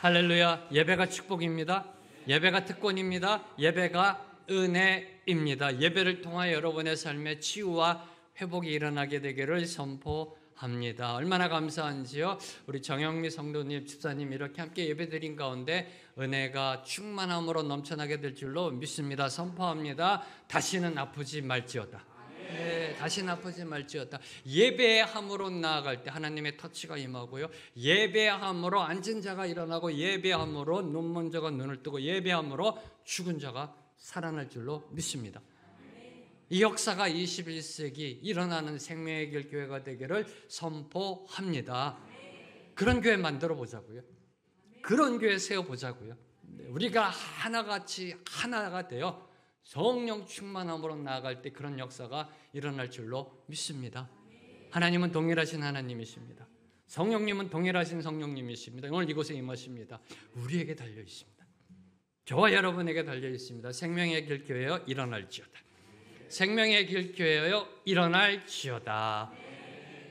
할렐루야. 예배가 축복입니다. 예배가 특권입니다. 예배가 은혜입니다. 예배를 통하여 여러분의 삶에 치유와 회복이 일어나게 되기를 선포합니다. 얼마나 감사한지요. 우리 정영미 성도님, 집사님 이렇게 함께 예배드린 가운데 은혜가 충만함으로 넘쳐나게 될 줄로 믿습니다. 선포합니다. 다시는 아프지 말지어다. 네, 다시는 아프지 말지어다. 예배함으로 나아갈 때 하나님의 터치가 임하고요. 예배함으로 앉은 자가 일어나고, 예배함으로 눈먼 자가 눈을 뜨고, 예배함으로 죽은 자가 살아날 줄로 믿습니다. 이 역사가 21세기 일어나는 생명의 길 교회가 되기를 선포합니다. 그런 교회 만들어 보자고요. 그런 교회 세워보자고요. 우리가 하나같이 하나가 되어 성령 충만함으로 나아갈 때 그런 역사가 일어날 줄로 믿습니다. 하나님은 동일하신 하나님이십니다. 성령님은 동일하신 성령님이십니다. 오늘 이곳에 임하십니다. 우리에게 달려 있습니다. 저와 여러분에게 달려 있습니다. 생명의 길 교회여 일어날지어다. 생명의 길 교회여 일어날지어다.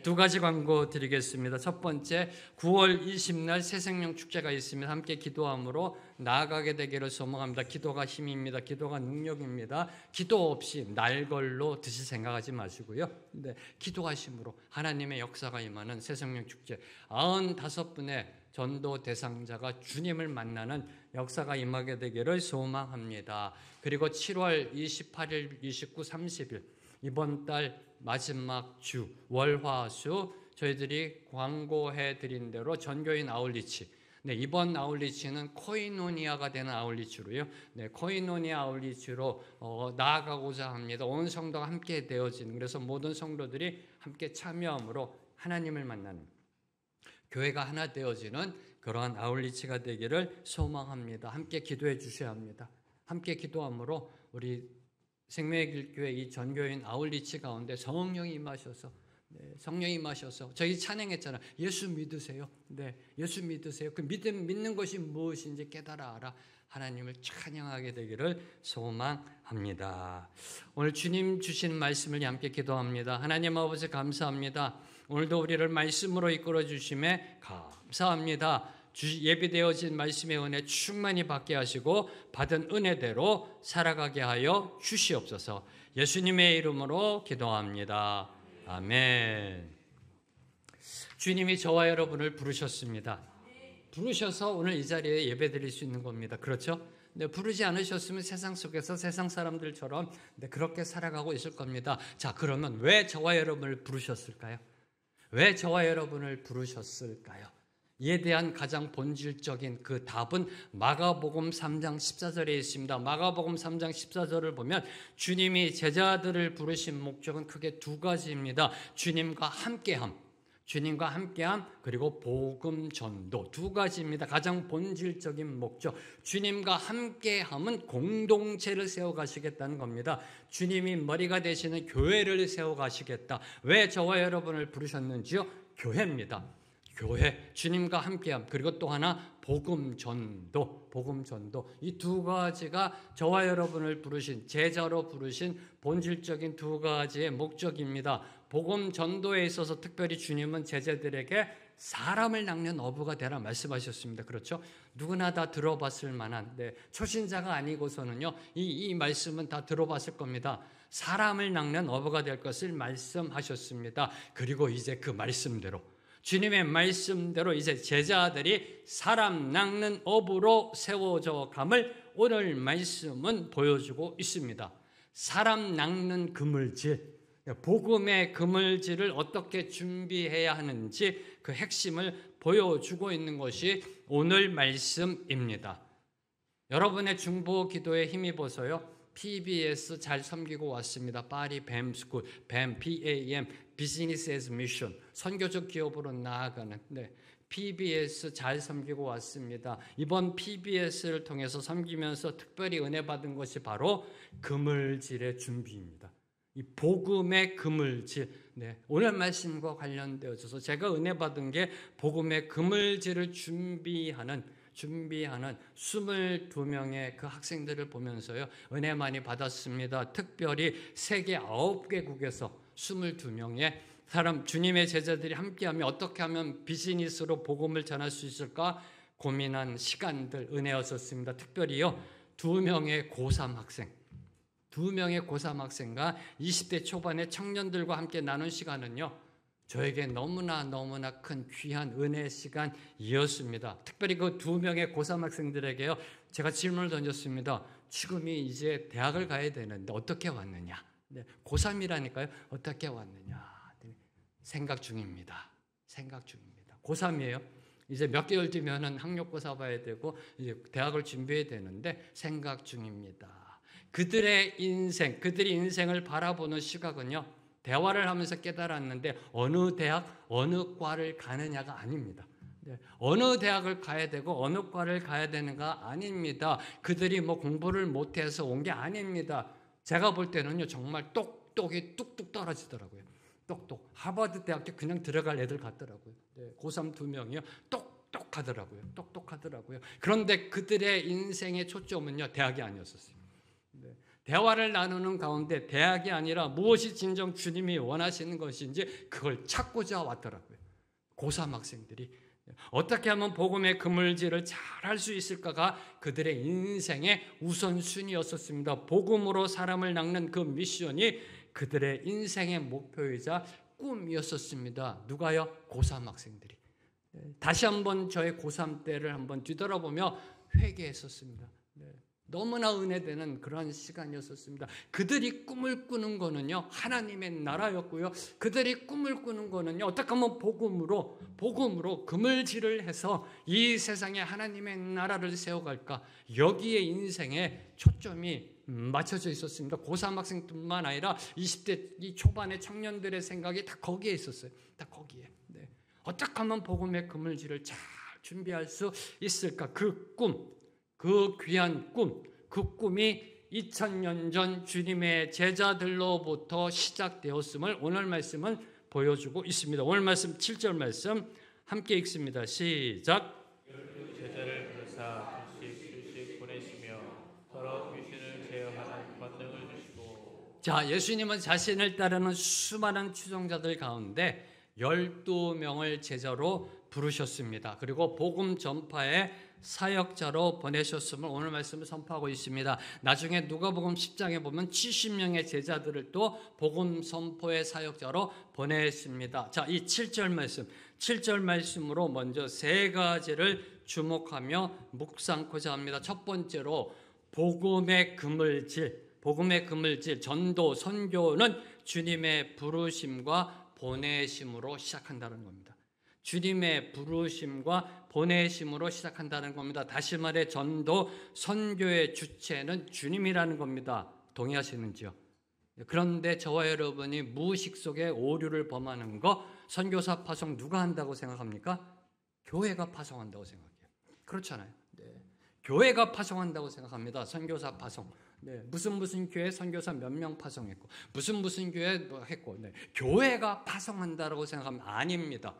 두 가지 광고 드리겠습니다. 첫 번째, 9월 20날 새생명 축제가 있습니다. 함께 기도함으로 나아가게 되기를 소망합니다. 기도가 힘입니다. 기도가 능력입니다. 기도 없이 날 걸로 드실 생각하지 마시고요. 네, 기도하심으로 하나님의 역사가 임하는 새생명 축제, 95분의 전도 대상자가 주님을 만나는 역사가 임하게 되기를 소망합니다. 그리고 7월 28일, 29, 30일 이번 달 마지막 주 월화수 저희들이 광고해 드린 대로 전교인 아울리치, 네, 이번 아울리치는 코이노니아가 되는 아울리치로요. 네, 코이노니아 아울리치로 나아가고자 합니다. 온 성도가 함께 되어지는, 그래서 모든 성도들이 함께 참여함으로 하나님을 만나는, 교회가 하나 되어지는 그러한 아울리치가 되기를 소망합니다. 함께 기도해 주셔야 합니다. 함께 기도함으로 우리 생명의 길교회 이 전교인 아울리치 가운데 성령이 임하셔서, 네, 성령이 임하셔서 저희 찬양했잖아요. 예수 믿으세요. 네, 예수 믿으세요. 그 믿는 것이 무엇인지 깨달아 알아 하나님을 찬양하게 되기를 소망합니다. 오늘 주님 주신 말씀을 함께 기도합니다. 하나님 아버지 감사합니다. 오늘도 우리를 말씀으로 이끌어 주심에 감사합니다. 예비되어진 말씀의 은혜 충만히 받게 하시고 받은 은혜대로 살아가게 하여 주시옵소서. 예수님의 이름으로 기도합니다. 아멘. 주님이 저와 여러분을 부르셨습니다. 부르셔서 오늘 이 자리에 예배드릴 수 있는 겁니다. 그렇죠? 네, 부르지 않으셨으면 세상 속에서 세상 사람들처럼 그렇게 살아가고 있을 겁니다. 자, 그러면 왜 저와 여러분을 부르셨을까요? 왜 저와 여러분을 부르셨을까요? 이에 대한 가장 본질적인 그 답은 마가복음 3장 14절에 있습니다. 마가복음 3장 14절을 보면 주님이 제자들을 부르신 목적은 크게 두 가지입니다. 주님과 함께함, 그리고 복음 전도, 두 가지입니다. 가장 본질적인 목적, 주님과 함께함은 공동체를 세워가시겠다는 겁니다. 주님이 머리가 되시는 교회를 세워가시겠다. 왜 저와 여러분을 부르셨는지요? 교회입니다. 교회, 주님과 함께함, 그리고 또 하나 복음 전도. 이 두 가지가 저와 여러분을 부르신, 제자로 부르신 본질적인 두 가지의 목적입니다. 복음 전도에 있어서 특별히 주님은 제자들에게 사람을 낚는 어부가 되라 말씀하셨습니다. 그렇죠? 누구나 다 들어봤을 만한, 초신자가 아니고서는요, 이 말씀은 다 들어봤을 겁니다. 사람을 낚는 어부가 될 것을 말씀하셨습니다. 그리고 이제 그 말씀대로, 주님의 말씀대로 이제 제자들이 사람 낚는 어부로 세워져 감을 오늘 말씀은 보여주고 있습니다. 사람 낚는 그물질, 복음의 그물질을 어떻게 준비해야 하는지 그 핵심을 보여주고 있는 것이 오늘 말씀입니다. 여러분의 중보 기도에 힘입어서요, PBS 잘 섬기고 왔습니다. 파리 뱀스쿨, BAM, Business as Mission, 선교적 기업으로 나아가는, PBS 잘 섬기고 왔습니다. 이번 PBS를 통해서 섬기면서 특별히 은혜 받은 것이 바로 그물질의 준비입니다. 이 복음의 그물질, 오늘 말씀과 관련되어서 제가 은혜 받은 게 복음의 그물질을 준비하는 22명의 그 학생들을 보면서요, 은혜 많이 받았습니다. 특별히 세계 9개국에서 22명의 사람, 주님의 제자들이 함께하면 어떻게 하면 비즈니스로 복음을 전할 수 있을까 고민한 시간들 은혜였었습니다. 특별히요, 두 명의 고3 학생과 20대 초반의 청년들과 함께 나눈 시간은요, 저에게 너무나 큰 귀한 은혜의 시간이었습니다. 특별히 그 두 명의 고3 학생들에게요, 제가 질문을 던졌습니다. 지금이 이제 대학을 가야 되는데 어떻게 왔느냐? 네, 고3이라니까요. 어떻게 왔느냐? 생각 중입니다. 고3이에요. 이제 몇 개월 뒤면은 학력고사 봐야 되고 이제 대학을 준비해야 되는데 생각 중입니다. 그들이 인생을 바라보는 시각은요, 대화를 하면서 깨달았는데 어느 대학, 어느 과를 가느냐가 아닙니다. 네, 어느 대학을 가야 되고 어느 과를 가야 되는가 아닙니다. 그들이 뭐 공부를 못해서 온 게 아닙니다. 제가 볼 때는요, 정말 똑똑이 뚝뚝 떨어지더라고요. 하버드 대학교 그냥 들어갈 애들 같더라고요. 네, 고3 두 명이요, 똑똑하더라고요. 그런데 그들의 인생의 초점은요, 대학이 아니었었어요. 네, 대화를 나누는 가운데 대학이 아니라 무엇이 진정 주님이 원하시는 것인지 그걸 찾고자 왔더라고요. 고3 학생들이 어떻게 하면 복음의 그물질을 잘 할 수 있을까가 그들의 인생의 우선순위였었습니다. 복음으로 사람을 낚는 그 미션이 그들의 인생의 목표이자 꿈이었었습니다. 누가요? 고3 학생들이. 다시 한번 저의 고3 때를 한번 뒤돌아보며 회개했었습니다. 너무나 은혜되는 그런 시간이었었습니다. 그들이 꿈을 꾸는 거는요, 하나님의 나라였고요. 그들이 꿈을 꾸는 거는요, 어떻게 하면 복음으로 그물질을 해서 이 세상에 하나님의 나라를 세워갈까, 여기에 인생의 초점이 맞춰져 있었습니다. 고3 학생뿐만 아니라 20대 이 초반의 청년들의 생각이 다 거기에 있었어요. 다 거기에. 네. 어떻게 하면 복음의 그물질을 잘 준비할 수 있을까? 그 귀한 꿈, 그 꿈이 2000년 전 주님의 제자들로부터 시작되었음을 오늘 말씀은 보여주고 있습니다. 오늘 말씀 7절 말씀 함께 읽습니다. 시작. 제자를 부르사 둘씩 보내시며 더러운 귀신을 제어하는 권능을 주시고. 자, 예수님은 자신을 따르는 수많은 추종자들 가운데 12명을 제자로 부르셨습니다. 그리고 복음 전파에 사역자로 보내셨음을 오늘 말씀을 선포하고 있습니다. 나중에 누가복음 10장에 보면 70명의 제자들을 또 복음 선포의 사역자로 보냈습니다. 자, 이 7절 말씀으로 먼저 세 가지를 주목하며 묵상코자 합니다. 첫 번째로 복음의 그물질, 전도, 선교는 주님의 부르심과 보내심으로 시작한다는 겁니다. 주님의 부르심과 보내심으로 시작한다는 겁니다. 다시 말해 전도, 선교의 주체는 주님이라는 겁니다. 동의하시는지요? 그런데 저와 여러분이 무의식 속에 오류를 범하는 거, 선교사 파송 누가 한다고 생각합니까? 교회가 파송한다고 생각해요. 그렇잖아요. 네. 교회가 파송한다고 생각합니다. 선교사 파송. 네, 무슨 교회 선교사 몇 명 파송했고 무슨 교회 뭐 했고, 네, 교회가 파송한다고 생각하면 아닙니다.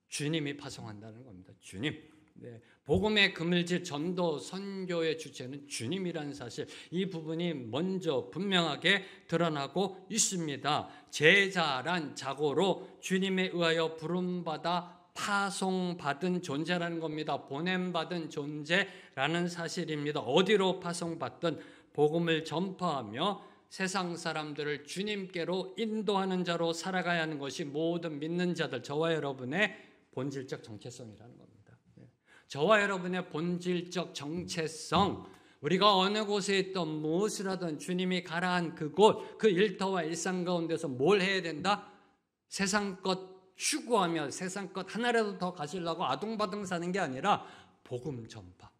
주님이 파송한다는 겁니다. 주님. 네, 복음의 그물질 전도 선교의 주체는 주님이라는 사실, 이 부분이 먼저 분명하게 드러나고 있습니다. 제자란 자고로 주님에 의하여 부름받아 파송받은 존재라는 겁니다. 보냄받은 존재라는 사실입니다. 어디로 파송받든 복음을 전파하며 세상 사람들을 주님께로 인도하는 자로 살아가야 하는 것이 모든 믿는 자들, 저와 여러분의 본질적 정체성이라는 겁니다. 저와 여러분의 본질적 정체성, 우리가 어느 곳에 있든 무엇을 하든 주님이 가라한 그곳, 그 일터와 일상 가운데서 뭘 해야 된다? 세상 것 추구하며 세상 것 하나라도 더 가지려고 아둥바둥 사는 게 아니라 복음 전파.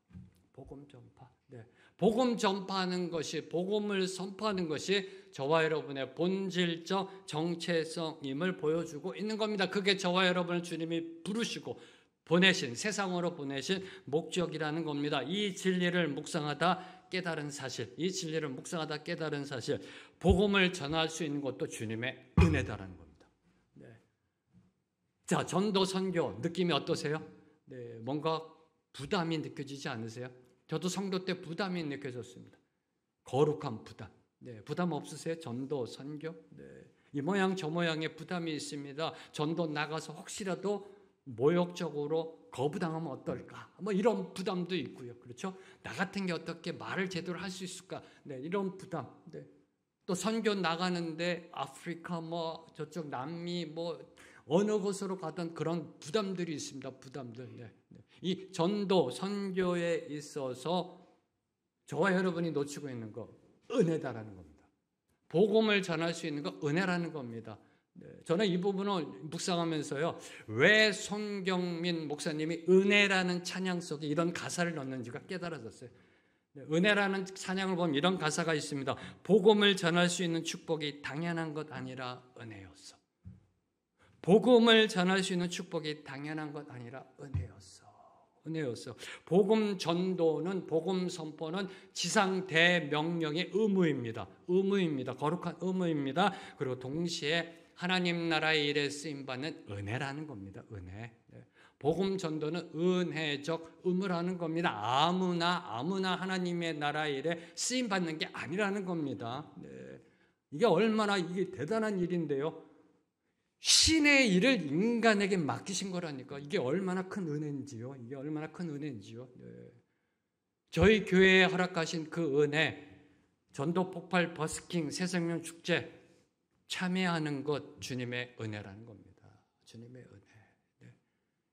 네. 복음 전파하는 것이, 복음을 선포하는 것이 저와 여러분의 본질적 정체성임을 보여주고 있는 겁니다. 그게 저와 여러분을 주님이 부르시고 보내신, 세상으로 보내신 목적이라는 겁니다. 이 진리를 묵상하다 깨달은 사실, 복음을 전할 수 있는 것도 주님의 은혜다라는 겁니다. 네. 자, 전도 선교 느낌이 어떠세요? 네, 뭔가 부담이 느껴지지 않으세요? 저도 성도 때 부담이 느껴졌습니다. 거룩한 부담. 네, 부담 없으세요? 전도, 선교? 네, 이 모양 저 모양의 부담이 있습니다. 전도 나가서 혹시라도 모욕적으로 거부당하면 어떨까? 뭐 이런 부담도 있고요. 그렇죠? 나 같은 게 어떻게 말을 제대로 할 수 있을까? 네, 이런 부담. 네. 또 선교 나가는데 아프리카 뭐 저쪽 남미 뭐 어느 곳으로 가든 그런 부담들이 있습니다. 부담들. 네. 이 전도 선교에 있어서 저와 여러분이 놓치고 있는 거 은혜다라는 겁니다. 복음을 전할 수 있는 거 은혜라는 겁니다. 네, 저는 이 부분을 묵상하면서요, 왜 손경민 목사님이 은혜라는 찬양 속에 이런 가사를 넣는지가 깨달아졌어요. 네, 은혜라는 찬양을 보면 이런 가사가 있습니다. 복음을 전할 수 있는 축복이 당연한 것 아니라 은혜였어. 복음을 전할 수 있는 축복이 당연한 것 아니라 은혜였어. 은혜였어. 복음 전도는, 복음 선포는 지상 대명령의 의무입니다. 의무입니다. 거룩한 의무입니다. 그리고 동시에 하나님 나라의 일에 쓰임받는 은혜라는 겁니다. 은혜. 네. 복음 전도는 은혜적 의무라는 겁니다. 아무나 하나님의 나라의 일에 쓰임받는 게 아니라는 겁니다. 네. 이게 얼마나 이게 대단한 일인데요. 신의 일을 인간에게 맡기신 거라니까. 이게 얼마나 큰 은혜인지요. 이게 얼마나 큰 은혜인지요. 네. 저희 교회에 허락하신 그 은혜, 전도 폭발 버스킹 새생명 축제 참여하는 것 주님의 은혜라는 겁니다. 주님의 은혜. 네.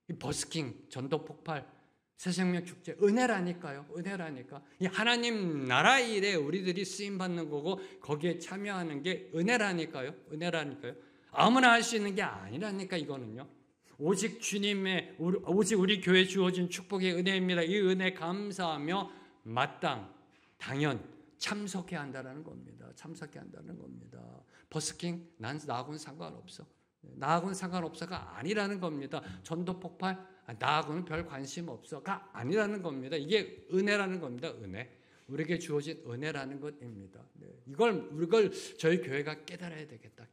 이 버스킹, 전도 폭발, 새생명 축제 은혜라니까요. 은혜라니까. 이 하나님 나라 일에 우리들이 쓰임 받는 거고 거기에 참여하는 게 은혜라니까요. 은혜라니까요. 아무나 할 수 있는 게 아니라니까 이거는요. 오직 주님의 오직 우리 교회에 주어진 축복의 은혜입니다. 이 은혜 감사하며 당연 참석해야 한다는 겁니다. 참석해야 한다는 겁니다. 버스킹 나하고는 상관없어. 나하고는 상관없어가 아니라는 겁니다. 전도 폭발 나하고는 별 관심 없어가 아니라는 겁니다. 이게 은혜라는 겁니다. 은혜. 우리에게 주어진 은혜라는 것입니다. 네. 이걸 저희 교회가 깨달아야 되겠다.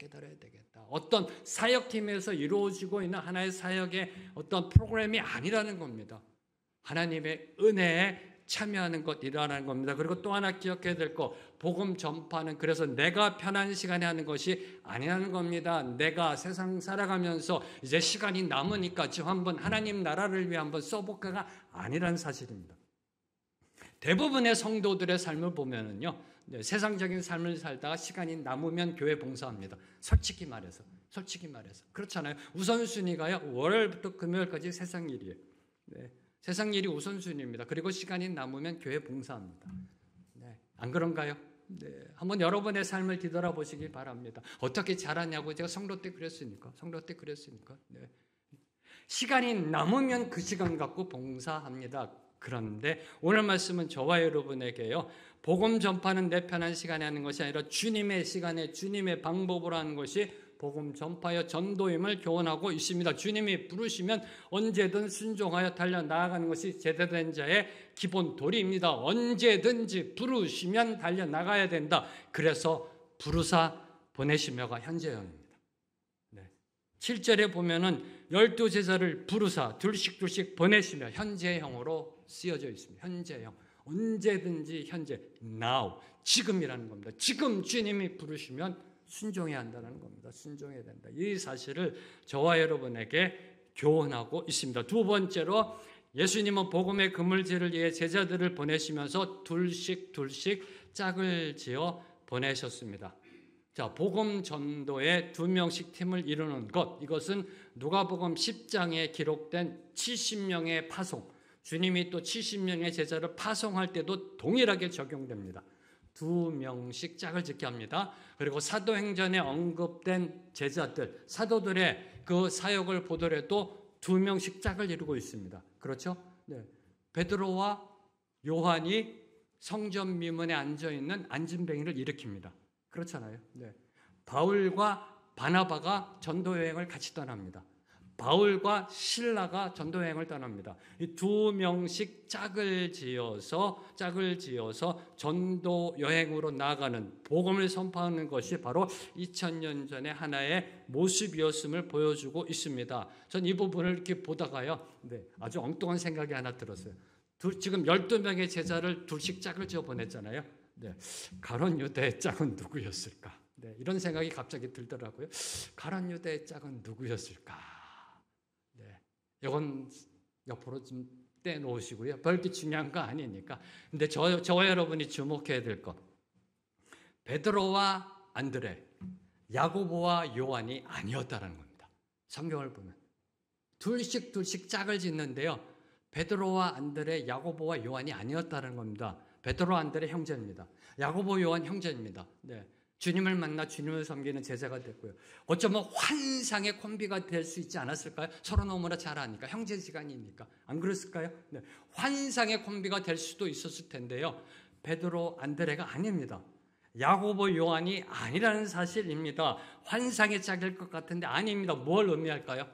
어떤 사역팀에서 이루어지고 있는 하나의 사역의 어떤 프로그램이 아니라는 겁니다. 하나님의 은혜에 참여하는 것이라는 겁니다. 그리고 또 하나 기억해야 될 거, 복음 전파는 그래서 내가 편한 시간에 하는 것이 아니라는 겁니다. 내가 세상 살아가면서 이제 시간이 남으니까 지금 한번 하나님 나라를 위해 한번 써볼까가 아니라는 사실입니다. 대부분의 성도들의 삶을 보면은요, 세상적인 삶을 살다가 시간이 남으면 교회 봉사합니다. 솔직히 말해서 그렇잖아요. 우선순위가요, 월요일부터 금요일까지 세상 일이에요. 네. 세상 일이 우선순위입니다. 그리고 시간이 남으면 교회 봉사합니다. 네. 안 그런가요? 네. 한번 여러분의 삶을 뒤돌아보시기 바랍니다. 어떻게 잘하냐고 제가 성도 때 그랬으니까. 네. 시간이 남으면 그 시간 갖고 봉사합니다. 그런데 오늘 말씀은 저와 여러분에게요, 복음 전파는 내 편한 시간에 하는 것이 아니라 주님의 시간에 주님의 방법으로 하는 것이 복음 전파여 전도임을 교훈하고 있습니다. 주님이 부르시면 언제든 순종하여 달려나가는 것이 제대된 자의 기본 도리입니다. 언제든지 부르시면 달려나가야 된다. 그래서 부르사 보내시며가 현재형입니다. 네. 7절에 보면은 12제자를 부르사 둘씩 보내시며 현재형으로 쓰여져 있습니다. 현재형. 언제든지 현재, now, 지금이라는 겁니다. 지금 주님이 부르시면 순종해야 한다는 겁니다. 순종해야 된다. 이 사실을 저와 여러분에게 교훈하고 있습니다. 두 번째로 예수님은 복음의 그물질을 위해 제자들을 보내시면서 둘씩 짝을 지어 보내셨습니다. 자, 복음 전도에 2명씩 팀을 이루는 것, 이것은 누가복음 10장에 기록된 70명의 파송, 주님이 또 70명의 제자를 파송할 때도 동일하게 적용됩니다. 2명씩 짝을 짓게 합니다. 그리고 사도행전에 언급된 제자들, 사도들의 그 사역을 보더라도 2명씩 짝을 이루고 있습니다. 그렇죠? 네. 베드로와 요한이 성전 미문에 앉아있는 안진뱅이를 일으킵니다. 그렇잖아요. 네. 바울과 바나바가 전도여행을 같이 떠납니다. 바울과 실라가 전도여행을 떠납니다. 이 2명씩 짝을 지어서 전도여행으로 나아가는 복음을 선포하는 것이 바로 2000년 전의 하나의 모습이었음을 보여주고 있습니다. 전 이 부분을 이렇게 보다가요, 네, 아주 엉뚱한 생각이 하나 들었어요. 지금 12명의 제자를 둘씩 짝을 지어 보냈잖아요. 네, 가룟 유다의 짝은 누구였을까? 네, 이런 생각이 갑자기 들더라고요. 가룟 유다의 짝은 누구였을까? 네, 이건 옆으로 좀 떼놓으시고요. 별게 중요한 거 아니니까. 근데 저와 여러분이 주목해야 될 것. 베드로와 안드레, 야고보와 요한이 아니었다는 겁니다. 성경을 보면. 둘씩 짝을 짓는데요. 베드로와 안드레, 야고보와 요한이 아니었다는 겁니다. 베드로, 안드레 형제입니다. 야고보, 요한 형제입니다. 네. 주님을 만나 주님을 섬기는 제자가 됐고요. 어쩌면 환상의 콤비가 될 수 있지 않았을까요? 서로 너무나 잘 아니까, 형제지간이니까. 안 그랬을까요? 네. 환상의 콤비가 될 수도 있었을 텐데요. 베드로, 안드레가 아닙니다. 야고보, 요한이 아니라는 사실입니다. 환상의 짝일 것 같은데 아닙니다. 뭘 의미할까요?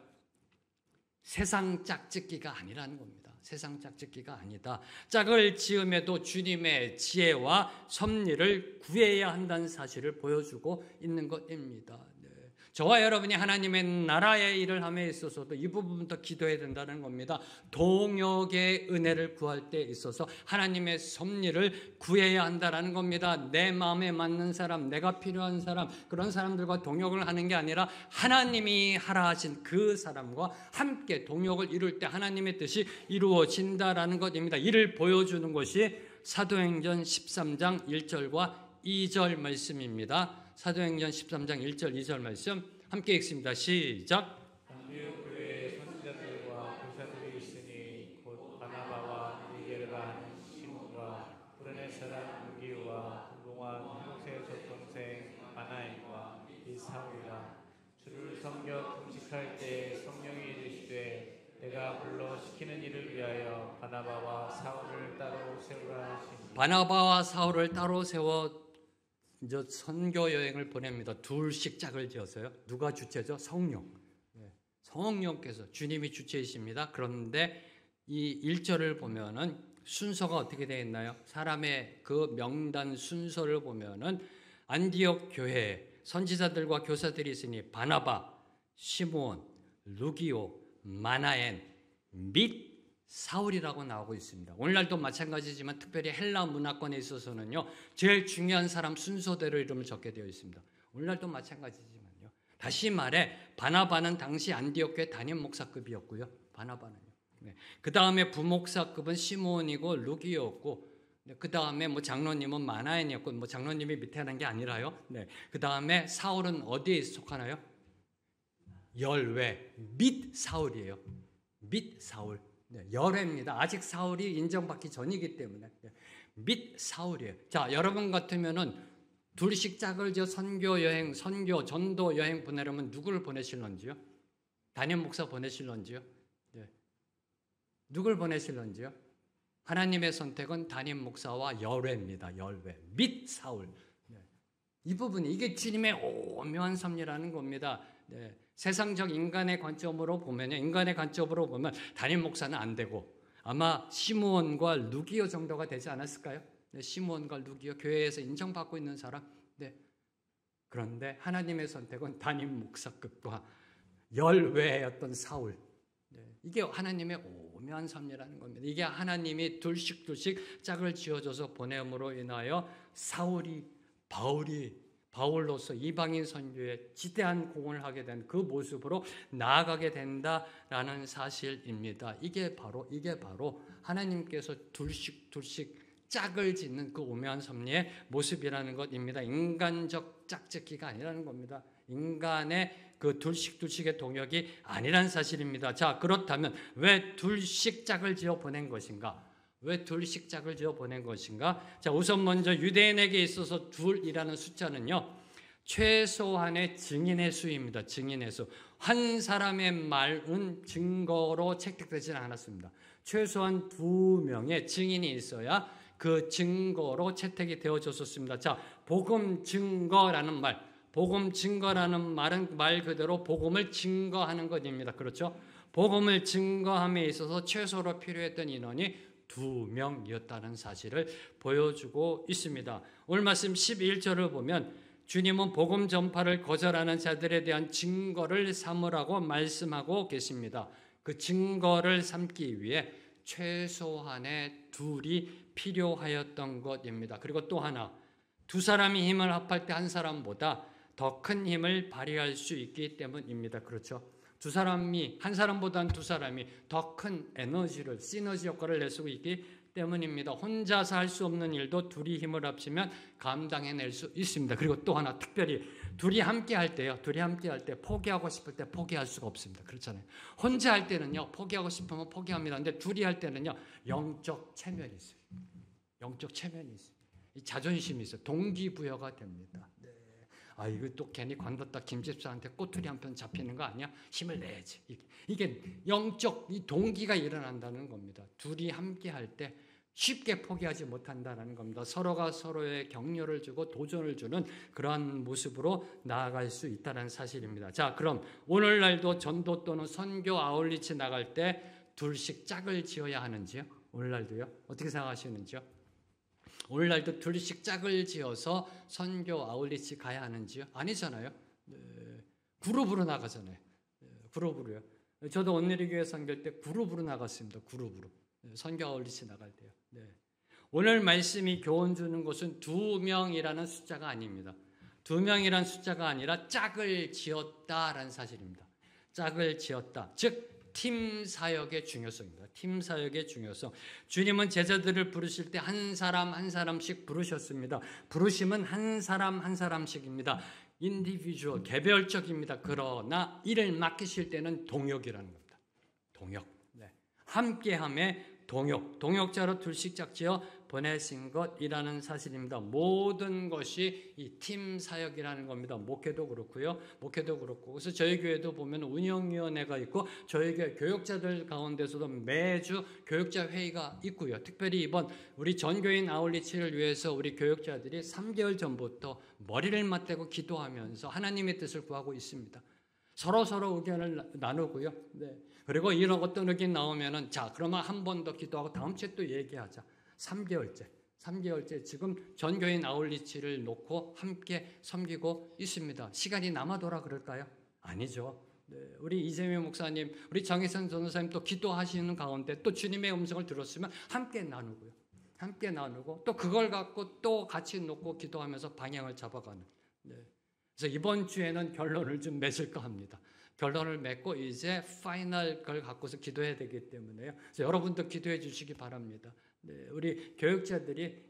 세상 짝짓기가 아니라는 겁니다. 세상 짝짓기가 아니다. 짝을 지음에도 주님의 지혜와 섭리를 구해야 한다는 사실을 보여주고 있는 것입니다. 네. 저와 여러분이 하나님의 나라의 일을 함에 있어서도 이 부분부터 기도해야 된다는 겁니다. 동역의 은혜를 구할 때 있어서 하나님의 섭리를 구해야 한다는 겁니다. 내 마음에 맞는 사람, 내가 필요한 사람, 그런 사람들과 동역을 하는 게 아니라 하나님이 하라 하신 그 사람과 함께 동역을 이룰 때 하나님의 뜻이 이루어진다라는 것입니다. 이를 보여주는 것이 사도행전 13장 1절과 2절 말씀입니다. 사도행전 13장 1절 2절 말씀 함께 읽습니다. 시작. 안디옥 교회에 선지자들과 교사들이 있으니 곧 바나바와 니게르가 하는 시몬과 구레네 사람 루기오와 동동한 헤롯의 젖동생 마나엘과 이 사울이라. 주를 섬겨 금식할 때 성령이 이르시되 내가 불러 시키는 일을 위하여 바나바와 사울을 따로 세우라 하시니. 바나바와 사울을 따로 세워 이제 선교 여행을 보냅니다. 둘씩 짝을 지어서요. 누가 주체죠? 성령. 성령께서 주님이 주체이십니다. 그런데 이 1절을 보면은 순서가 어떻게 되어 있나요? 사람의 그 명단 순서를 보면은 안디옥 교회에 선지자들과 교사들이 있으니 바나바, 시므온, 루기오, 마나엔 및 사울이라고 나오고 있습니다. 오늘날도 마찬가지지만 특별히 헬라 문화권에 있어서는요, 제일 중요한 사람 순서대로 이름을 적게 되어 있습니다. 오늘날도 마찬가지지만요. 다시 말해 바나바는 당시 안디옥 교회 담임 목사급이었고요. 바나바는요. 네. 그 다음에 부목사급은 시므온이고 루기였고, 네. 그 다음에 뭐 장로님은 마나엔이었고, 뭐 장로님이 밑에 하는 게 아니라요. 네. 그 다음에 사울은 어디에 속하나요? 열외 및 사울이에요. 및 사울. 네, 열애입니다. 아직 사울이 인정받기 전이기 때문에 및 사울이에요. 자, 여러분 같으면은 둘씩 짝을 지어 선교 여행, 선교 전도 여행 보내려면 누구를 보내실런지요? 담임 목사 보내실런지요? 네. 누굴 보내실런지요? 하나님의 선택은 담임 목사와 열애입니다. 열애 및 사울. 네. 이 부분이 이게 주님의 오묘한 섭리라는 겁니다. 네. 세상적 인간의 관점으로 보면요, 인간의 관점으로 보면 담임 목사는 안 되고 아마 시므온과 루기오 정도가 되지 않았을까요? 네, 시므온과 루기오 교회에서 인정받고 있는 사람. 네. 그런데 하나님의 선택은 담임 목사급과 열외였던 사울. 네. 이게 하나님의 오묘한 섭리라는 겁니다. 이게 하나님이 둘씩 짝을 지어줘서 보냄으로 인하여 사울이 바울로서 이방인 선교에 지대한 공헌을 하게 된 그 모습으로 나아가게 된다라는 사실입니다. 이게 바로 하나님께서 둘씩 짝을 짓는 그 오묘한 섭리의 모습이라는 것입니다. 인간적 짝짓기가 아니라는 겁니다. 인간의 그 둘씩의 동역이 아니라는 사실입니다. 자, 그렇다면 왜 둘씩 짝을 지어 보낸 것인가? 왜 둘씩 짝을 지어 보낸 것인가? 자, 우선 먼저 유대인에게 있어서 둘이라는 숫자는요, 최소한의 증인의 수입니다. 증인의 수. 한 사람의 말은 증거로 채택되지는 않았습니다. 최소한 2명의 증인이 있어야 그 증거로 채택이 되어졌었습니다. 자, 복음 증거라는 말은 말 그대로 복음을 증거하는 것입니다. 그렇죠? 복음을 증거함에 있어서 최소로 필요했던 인원이 2명이었다는 사실을 보여주고 있습니다. 오늘 말씀 11절을 보면 주님은 복음 전파를 거절하는 자들에 대한 증거를 삼으라고 말씀하고 계십니다. 그 증거를 삼기 위해 최소한의 2이 필요하였던 것입니다. 그리고 또 하나, 2사람이 힘을 합할 때 한 사람보다 더 큰 힘을 발휘할 수 있기 때문입니다. 그렇죠? 두 사람이, 한 사람보다는 두 사람이 더 큰 에너지를, 시너지 효과를 낼 수 있기 때문입니다. 혼자서 할 수 없는 일도 둘이 힘을 합치면 감당해낼 수 있습니다. 그리고 또 하나 특별히 둘이 함께 할 때요. 둘이 함께 할 때 포기하고 싶을 때 포기할 수가 없습니다. 그렇잖아요. 혼자 할 때는요. 포기하고 싶으면 포기합니다. 근데 둘이 할 때는요. 영적 체면이 있어요. 영적 체면이 있어요. 이 자존심이 있어요. 동기부여가 됩니다. 네. 아, 이거 또 괜히 관뒀다 김집사한테 꼬투리 한 편 잡히는 거 아니야? 힘을 내야지. 이게 영적 이 동기가 일어난다는 겁니다. 둘이 함께 할 때 쉽게 포기하지 못한다는 겁니다. 서로가 서로의 격려를 주고 도전을 주는 그러한 모습으로 나아갈 수 있다는 사실입니다. 자, 그럼 오늘날도 전도 또는 선교 아울리치 나갈 때 둘씩 짝을 지어야 하는지요? 오늘날도요? 어떻게 생각하시는지요? 오늘날도 둘씩 짝을 지어서 선교 아울리치 가야 하는지요? 아니잖아요. 네. 그룹으로 나가잖아요. 네. 그룹으로요. 저도 온누리 교회 선교할 때 그룹으로 나갔습니다. 그룹으로. 선교 아울리치 나갈 때요. 네. 오늘 말씀이 교훈 주는 것은 2명이라는 숫자가 아닙니다. 2명이라는 숫자가 아니라 짝을 지었다라는 사실입니다. 짝을 지었다. 즉 팀 사역의 중요성입니다. 팀 사역의 중요성. 주님은 제자들을 부르실 때 한 사람 한 사람씩 부르셨습니다. 부르심은 한 사람 한 사람씩입니다. 인디비주얼, 개별적입니다. 그러나 일을 맡기실 때는 동역이라는 겁니다. 동역. 네. 함께함의 동역. 동역자로 둘씩 짝지어 보내신 것이라는 사실입니다. 모든 것이 이 팀 사역이라는 겁니다. 목회도 그렇고요. 목회도 그렇고. 그래서 저희 교회도 보면 운영위원회가 있고 저희 교회 교역자들 가운데서도 매주 교역자 회의가 있고요. 특별히 이번 우리 전교인 아울리치를 위해서 우리 교역자들이 3개월 전부터 머리를 맞대고 기도하면서 하나님의 뜻을 구하고 있습니다. 서로 의견을 나누고요. 네. 그리고 이런 어떤 의견 나오면은 자, 그러면 한 번 더 기도하고 다음 주에 또 얘기하자. 3개월째 지금 전교인 아울리치를 놓고 함께 섬기고 있습니다. 시간이 남아도라 그럴까요? 아니죠. 네, 우리 이재명 목사님, 우리 정혜선 전도사님 또 기도하시는 가운데 또 주님의 음성을 들었으면 함께 나누고요. 함께 나누고 또 그걸 갖고 또 같이 놓고 기도하면서 방향을 잡아가는. 네. 그래서 이번 주에는 결론을 좀 맺을까 합니다. 결론을 맺고 이제 파이널 걸 갖고서 기도해야 되기 때문에요. 그래서 여러분도 기도해 주시기 바랍니다. 네, 우리 교육자들이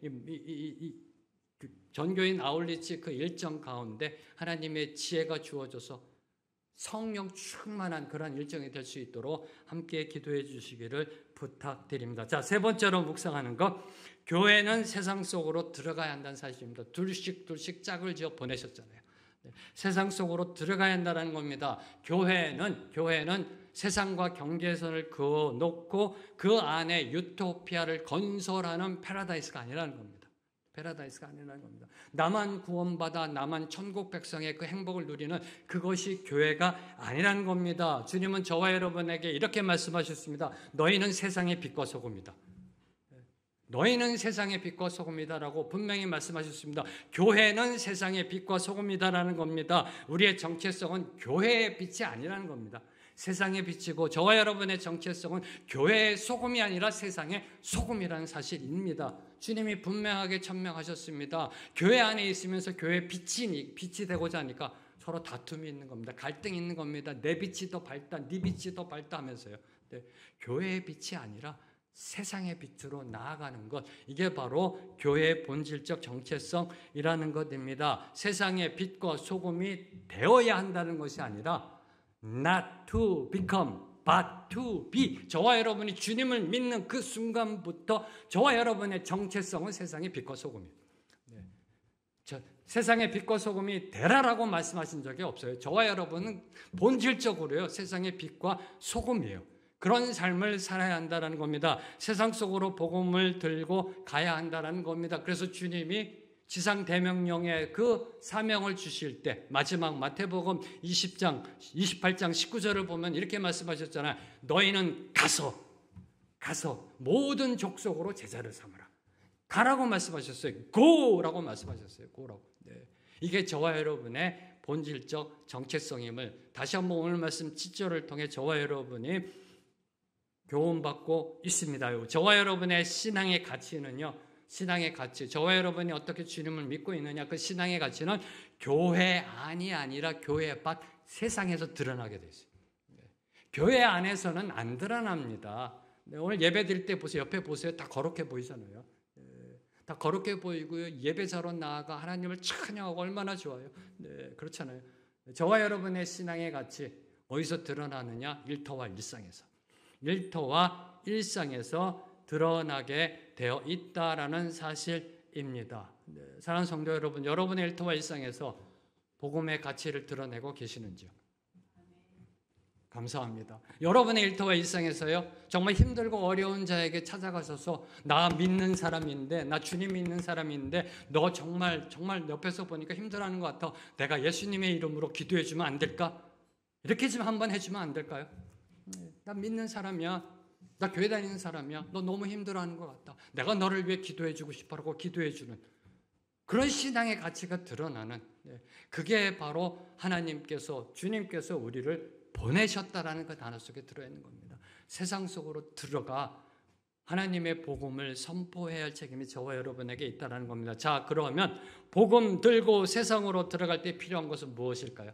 그 전교인 아울리치 그 일정 가운데 하나님의 지혜가 주어져서 성령 충만한 그런 일정이 될 수 있도록 함께 기도해 주시기를 부탁드립니다. 자, 세 번째로 묵상하는 것. 교회는 세상 속으로 들어가야 한다는 사실입니다. 둘씩 짝을 지어 보내셨잖아요. 네, 세상 속으로 들어가야 한다는 겁니다. 교회는 세상과 경계선을 그어놓고 그 안에 유토피아를 건설하는 패러다이스가 아니라는 겁니다. 패러다이스가 아니라는 겁니다. 나만 구원받아 나만 천국 백성의 그 행복을 누리는 그것이 교회가 아니라는 겁니다. 주님은 저와 여러분에게 이렇게 말씀하셨습니다. 너희는 세상의 빛과 소금이다. 너희는 세상의 빛과 소금이다라고 분명히 말씀하셨습니다. 교회는 세상의 빛과 소금이다라는 겁니다. 우리의 정체성은 교회의 빛이 아니라는 겁니다. 세상의 빛이고 저와 여러분의 정체성은 교회의 소금이 아니라 세상의 소금이라는 사실입니다. 주님이 분명하게 천명하셨습니다. 교회 안에 있으면서 교회의 빛이 되고자 하니까 서로 다툼이 있는 겁니다. 갈등이 있는 겁니다. 내 빛이 더 밝다, 네 빛이 더 밝다 하면서요. 네, 교회의 빛이 아니라 세상의 빛으로 나아가는 것, 이게 바로 교회의 본질적 정체성이라는 것입니다. 세상의 빛과 소금이 되어야 한다는 것이 아니라 not to become, but to be. 저와 여러분이 주님을 믿는 그 순간부터 저와 여러분의 정체성은 세상의 빛과 소금이에요. 네. 세상의 빛과 소금이 되라라고 말씀하신 적이 없어요. 저와 여러분은 본질적으로요, 세상의 빛과 소금이에요. 그런 삶을 살아야 한다는 겁니다. 세상 속으로 복음을 들고 가야 한다는 겁니다. 그래서 주님이 지상 대명령의 그 사명을 주실 때 마지막 마태복음 20장, 28장 19절을 보면 이렇게 말씀하셨잖아요. 너희는 가서 모든 족속으로 제자를 삼으라. 가라고 말씀하셨어요. go라고 말씀하셨어요. go라고. 네. 이게 저와 여러분의 본질적 정체성임을 다시 한번 오늘 말씀 7절을 통해 저와 여러분이 교훈받고 있습니다. 저와 여러분의 신앙의 가치는요, 신앙의 가치, 저와 여러분이 어떻게 주님을 믿고 있느냐, 그 신앙의 가치는 교회 안이 아니라 교회 밖 세상에서 드러나게 되어 있어요. 교회 안에서는 안 드러납니다. 네, 오늘 예배 드릴 때 보세요. 옆에 보세요. 다 거룩해 보이잖아요. 다 거룩해 보이고요. 예배자로 나아가 하나님을 찬양하고 얼마나 좋아요. 네, 그렇잖아요. 저와 여러분의 신앙의 가치 어디서 드러나느냐? 일터와 일상에서. 일터와 일상에서 드러나게 되어 있다라는 사실입니다. 네, 사랑하는 성도 여러분, 여러분의 일터와 일상에서 복음의 가치를 드러내고 계시는지요? 감사합니다. 여러분의 일터와 일상에서요, 정말 힘들고 어려운 자에게 찾아가셔서 나 믿는 사람인데, 나 주님 믿는 사람인데, 너 정말 옆에서 보니까 힘들어하는 것 같아. 내가 예수님의 이름으로 기도해 주면 안 될까? 이렇게 좀 한번 해주면 안 될까요? 나 믿는 사람이야. 나 교회 다니는 사람이야. 너 너무 힘들어하는 것 같다. 내가 너를 위해 기도해 주고 싶어라고 기도해 주는 그런 신앙의 가치가 드러나는, 그게 바로 하나님께서, 주님께서 우리를 보내셨다라는 그 단어 속에 들어있는 겁니다. 세상 속으로 들어가 하나님의 복음을 선포해야 할 책임이 저와 여러분에게 있다는 겁니다. 자, 그러면 복음 들고 세상으로 들어갈 때 필요한 것은 무엇일까요?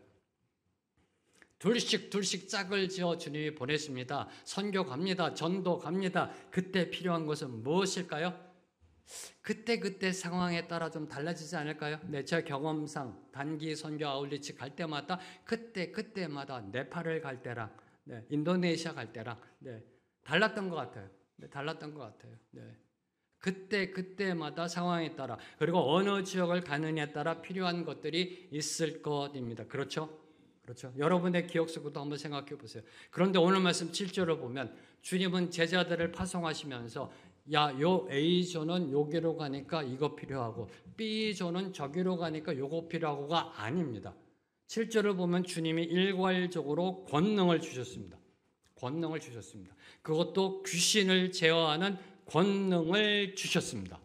둘씩 짝을 지어 주님이 보내십니다. 선교 갑니다. 전도 갑니다. 그때 필요한 것은 무엇일까요? 그때 상황에 따라 좀 달라지지 않을까요? 네, 제 경험상 단기 선교 아울리치 갈 때마다 그때마다 네팔을 갈 때랑 인도네시아 갈 때랑 달랐던 것 같아요. 달랐던 것 같아요. 그때마다 상황에 따라, 그리고 어느 지역을 가느냐에 따라 필요한 것들이 있을 것입니다. 그렇죠? 여러분의 기억 속으로 한번 생각해 보세요. 그런데 오늘 말씀 7절을 보면 주님은 제자들을 파송하시면서 요 A조는 여기로 가니까 이거 필요하고 B조는 저기로 가니까 요거 필요하고가 아닙니다. 7절을 보면 주님이 일괄적으로 권능을 주셨습니다. 그것도 귀신을 제어하는 권능을 주셨습니다.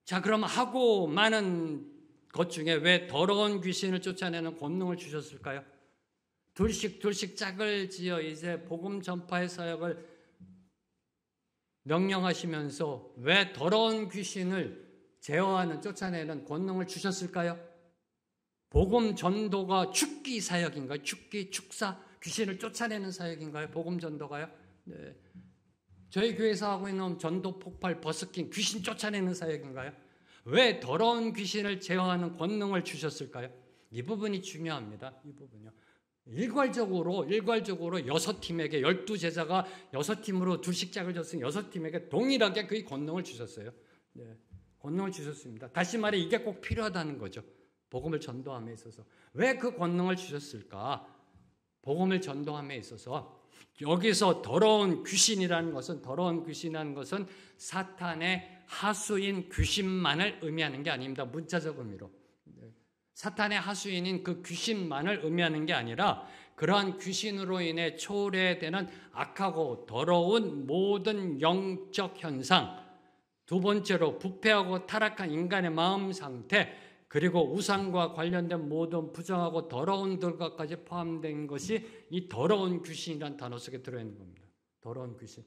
자, 그럼 하고 많은 것 중에 왜 더러운 귀신을 쫓아내는 권능을 주셨을까요? 둘씩 짝을 지어 이제 복음 전파의 사역을 명령하시면서 왜 더러운 귀신을 제어하는, 쫓아내는 권능을 주셨을까요? 복음 전도가 축기 사역인가요? 축사, 귀신을 쫓아내는 사역인가요? 복음 전도가요? 네. 저희 교회에서 하고 있는 전도 폭발, 버스킹, 귀신 쫓아내는 사역인가요? 왜 더러운 귀신을 제어하는 권능을 주셨을까요? 이 부분이 중요합니다. 이 부분이요. 일괄적으로 6팀에게 12제자가 6팀으로 둘씩 짝을 졌으니 6팀에게 동일하게 그 권능을 주셨어요. 권능을 주셨습니다. 다시 말해 이게 꼭 필요하다는 거죠. 복음을 전도함에 있어서. 왜 그 권능을 주셨을까? 복음을 전도함에 있어서 여기서 더러운 귀신이라는 것은 사탄의 하수인 귀신만을 의미하는 게 아닙니다. 문자적 의미로. 사탄의 하수인인 그 귀신만을 의미하는 게 아니라 그러한 귀신으로 인해 초래되는 악하고 더러운 모든 영적 현상, 두 번째로 부패하고 타락한 인간의 마음 상태, 그리고 우상과 관련된 모든 부정하고 더러운 들과까지 포함된 것이 이 더러운 귀신이라는 단어 속에 들어있는 겁니다. 더러운 귀신.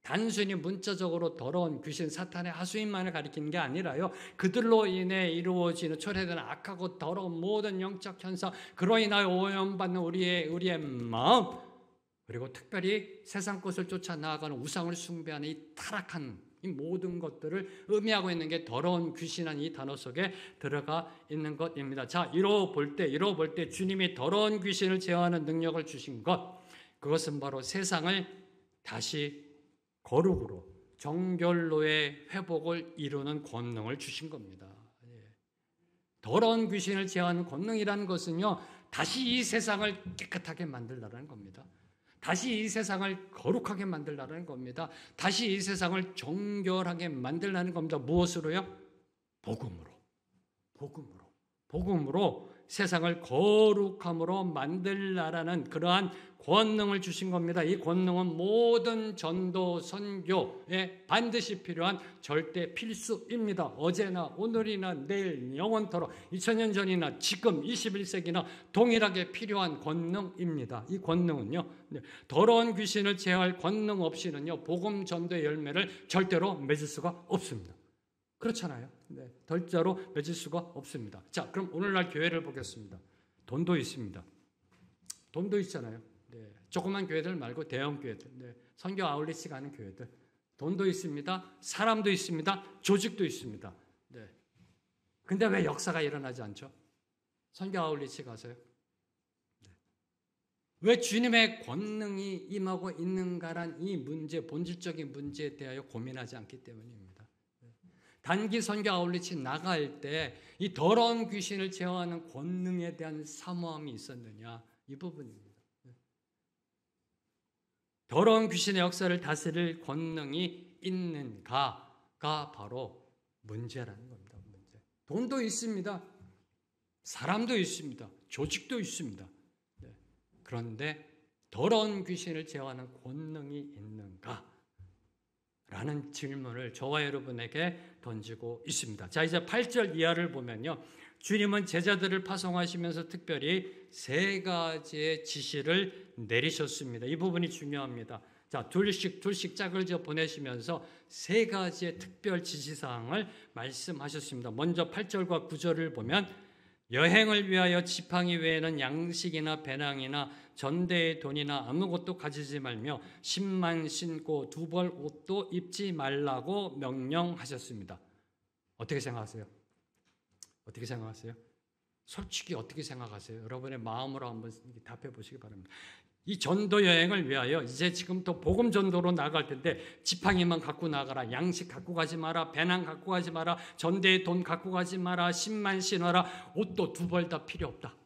단순히 문자적으로 더러운 귀신, 사탄의 하수인만을 가리키는 게 아니라요, 그들로 인해 이루어지는 초래되는 악하고 더러운 모든 영적 현상, 그로 인하여 오염받는 우리의 마음, 그리고 특별히 세상 것을 쫓아 나아가는 우상을 숭배하는 이 타락한 이 모든 것들을 의미하고 있는 게 더러운 귀신한 이 단어 속에 들어가 있는 것입니다. 자, 이로 볼 때 주님이 더러운 귀신을 제어하는 능력을 주신 것, 그것은 바로 세상을 다시 거룩으로 정결로의 회복을 이루는 권능을 주신 겁니다. 더러운 귀신을 제어하는 권능이라는 것은요, 다시 이 세상을 깨끗하게 만들라는 겁니다. 다시 이 세상을 거룩하게 만들라는 겁니다. 다시 이 세상을 정결하게 만들라는 겁니다. 무엇으로요? 복음으로 세상을 거룩함으로 만들라라는 그러한 권능을 주신 겁니다. 이 권능은 모든 전도 선교에 반드시 필요한 절대 필수입니다. 어제나 오늘이나 내일 영원토록 2000년 전이나 지금 21세기나 동일하게 필요한 권능입니다. 이 권능은요, 더러운 귀신을 제어할 권능 없이는요, 복음 전도의 열매를 절대로 맺을 수가 없습니다. 그렇잖아요. 절대로 맺을 수가 없습니다. 자, 그럼 오늘날 교회를 보겠습니다. 돈도 있습니다. 돈도 있잖아요. 네. 조그만 교회들 말고 대형 교회들, 네. 선교 아울리치 가는 교회들, 돈도 있습니다. 사람도 있습니다. 조직도 있습니다. 네. 근데 왜 역사가 일어나지 않죠? 선교 아울리치 가서요. 네. 왜 주님의 권능이 임하고 있는가란 이 문제, 본질적인 문제에 대하여 고민하지 않기 때문입니다. 단기 선교 아울리치 나갈 때 이 더러운 귀신을 제어하는 권능에 대한 사모함이 있었느냐, 이 부분입니다. 더러운 귀신의 역사를 다스릴 권능이 있는가가 바로 문제라는 겁니다. 문제. 돈도 있습니다. 사람도 있습니다. 조직도 있습니다. 네. 그런데 더러운 귀신을 제어하는 권능이 있는가? 라는 질문을 저와 여러분에게 던지고 있습니다. 자, 이제 8절 이하를 보면요. 주님은 제자들을 파송하시면서 특별히 3가지의 지시를 내리셨습니다. 이 부분이 중요합니다. 자, 둘씩 짝을 져 보내시면서 3가지의 특별 지시사항을 말씀하셨습니다. 먼저 8절과 9절을 보면 여행을 위하여 지팡이 외에는 양식이나 배낭이나 전대의 돈이나 아무것도 가지지 말며 신만 신고 2벌 옷도 입지 말라고 명령하셨습니다. 어떻게 생각하세요? 어떻게 생각하세요? 솔직히 어떻게 생각하세요? 여러분의 마음으로 한번 답해 보시기 바랍니다. 이 전도 여행을 위하여 이제 지금부터 복음 전도로 나갈 텐데 지팡이만 갖고 나가라, 양식 갖고 가지 마라, 배낭 갖고 가지 마라, 전대의 돈 갖고 가지 마라, 신만 신어라, 옷도 2벌 다 필요 없다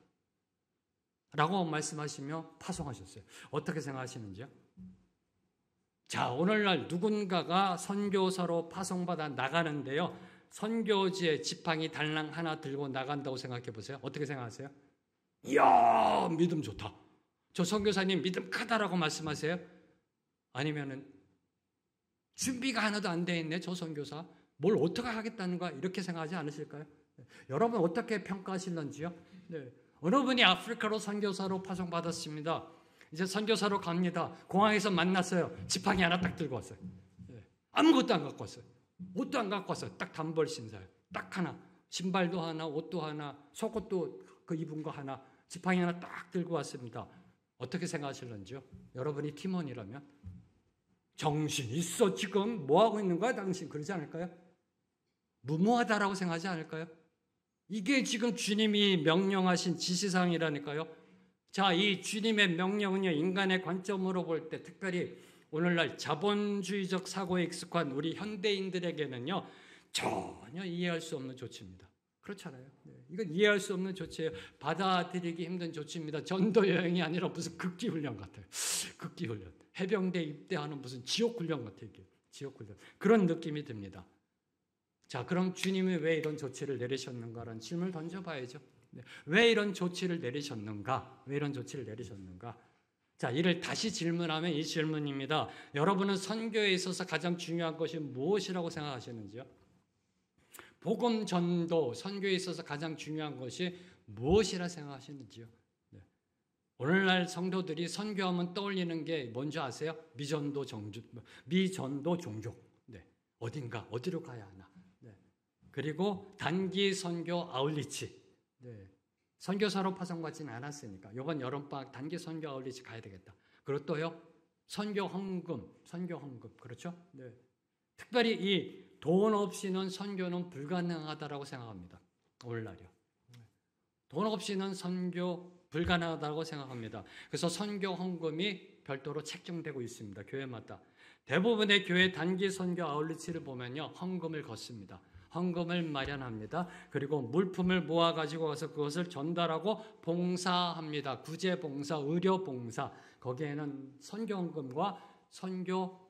라고 말씀하시며 파송하셨어요. 어떻게 생각하시는지요? 자, 오늘날 누군가가 선교사로 파송받아 나가는데요, 선교지에 지팡이 달랑 하나 들고 나간다고 생각해 보세요. 어떻게 생각하세요? 이야, 믿음 좋다. 저 선교사님 믿음 크다라고 말씀하세요? 아니면은 준비가 하나도 안 돼 있네, 저 선교사. 뭘 어떻게 하겠다는 거야? 이렇게 생각하지 않으실까요? 여러분 어떻게 평가하실런지요? 네. 어느 분이 아프리카로 선교사로 파송받았습니다. 이제 선교사로 갑니다. 공항에서 만났어요. 지팡이 하나 딱 들고 왔어요. 네. 아무것도 안 갖고 왔어요. 옷도 안 갖고 왔어요. 딱 단벌 신사요. 딱 하나. 신발도 하나, 옷도 하나, 속옷도 그 입은 거 하나, 지팡이 하나 딱 들고 왔습니다. 어떻게 생각하실런지요? 여러분이 팀원이라면 정신 있어, 지금 뭐하고 있는 거야 당신, 그러지 않을까요? 무모하다라고 생각하지 않을까요? 이게 지금 주님이 명령하신 지시사항이라니까요. 자, 이 주님의 명령은요, 인간의 관점으로 볼 때, 특별히 오늘날 자본주의적 사고에 익숙한 우리 현대인들에게는요 전혀 이해할 수 없는 조치입니다. 그렇잖아요. 네. 이건 이해할 수 없는 조치예요. 받아들이기 힘든 조치입니다. 전도 여행이 아니라 무슨 극기훈련 같아요. 극기훈련. 해병대 입대하는 무슨 지옥훈련 같아요. 이게. 지옥훈련. 그런 느낌이 듭니다. 자, 그럼 주님이 왜 이런 조치를 내리셨는가라는 질문을 던져봐야죠. 네. 왜 이런 조치를 내리셨는가? 왜 이런 조치를 내리셨는가? 자, 이를 다시 질문하면 이 질문입니다. 여러분은 선교에 있어서 가장 중요한 것이 무엇이라고 생각하시는지요? 복음 전도, 선교에 있어서 가장 중요한 것이 무엇이라 생각하시는지요? 네. 오늘날 성도들이 선교하면 떠올리는 게 뭔지 아세요? 미전도 종족. 네. 어딘가, 어디로 가야 하나. 네. 그리고 단기 선교 아울리치. 네. 선교사로 파송받지는 않았으니까 이번 여름방학 단기 선교 아울리치 가야 되겠다. 그리고 또요, 선교 헌금. 그렇죠? 네. 특별히 이 돈 없이는 선교는 불가능하다라고 생각합니다. 오늘날이요. 돈 없이는 선교 불가능하다고 생각합니다. 그래서 선교 헌금이 별도로 책정되고 있습니다. 교회마다. 대부분의 교회 단기 선교 아울리치를 보면요, 헌금을 걷습니다. 헌금을 마련합니다. 그리고 물품을 모아 가지고 가서 그것을 전달하고 봉사합니다. 구제봉사, 의료봉사. 거기에는 선교헌금과 선교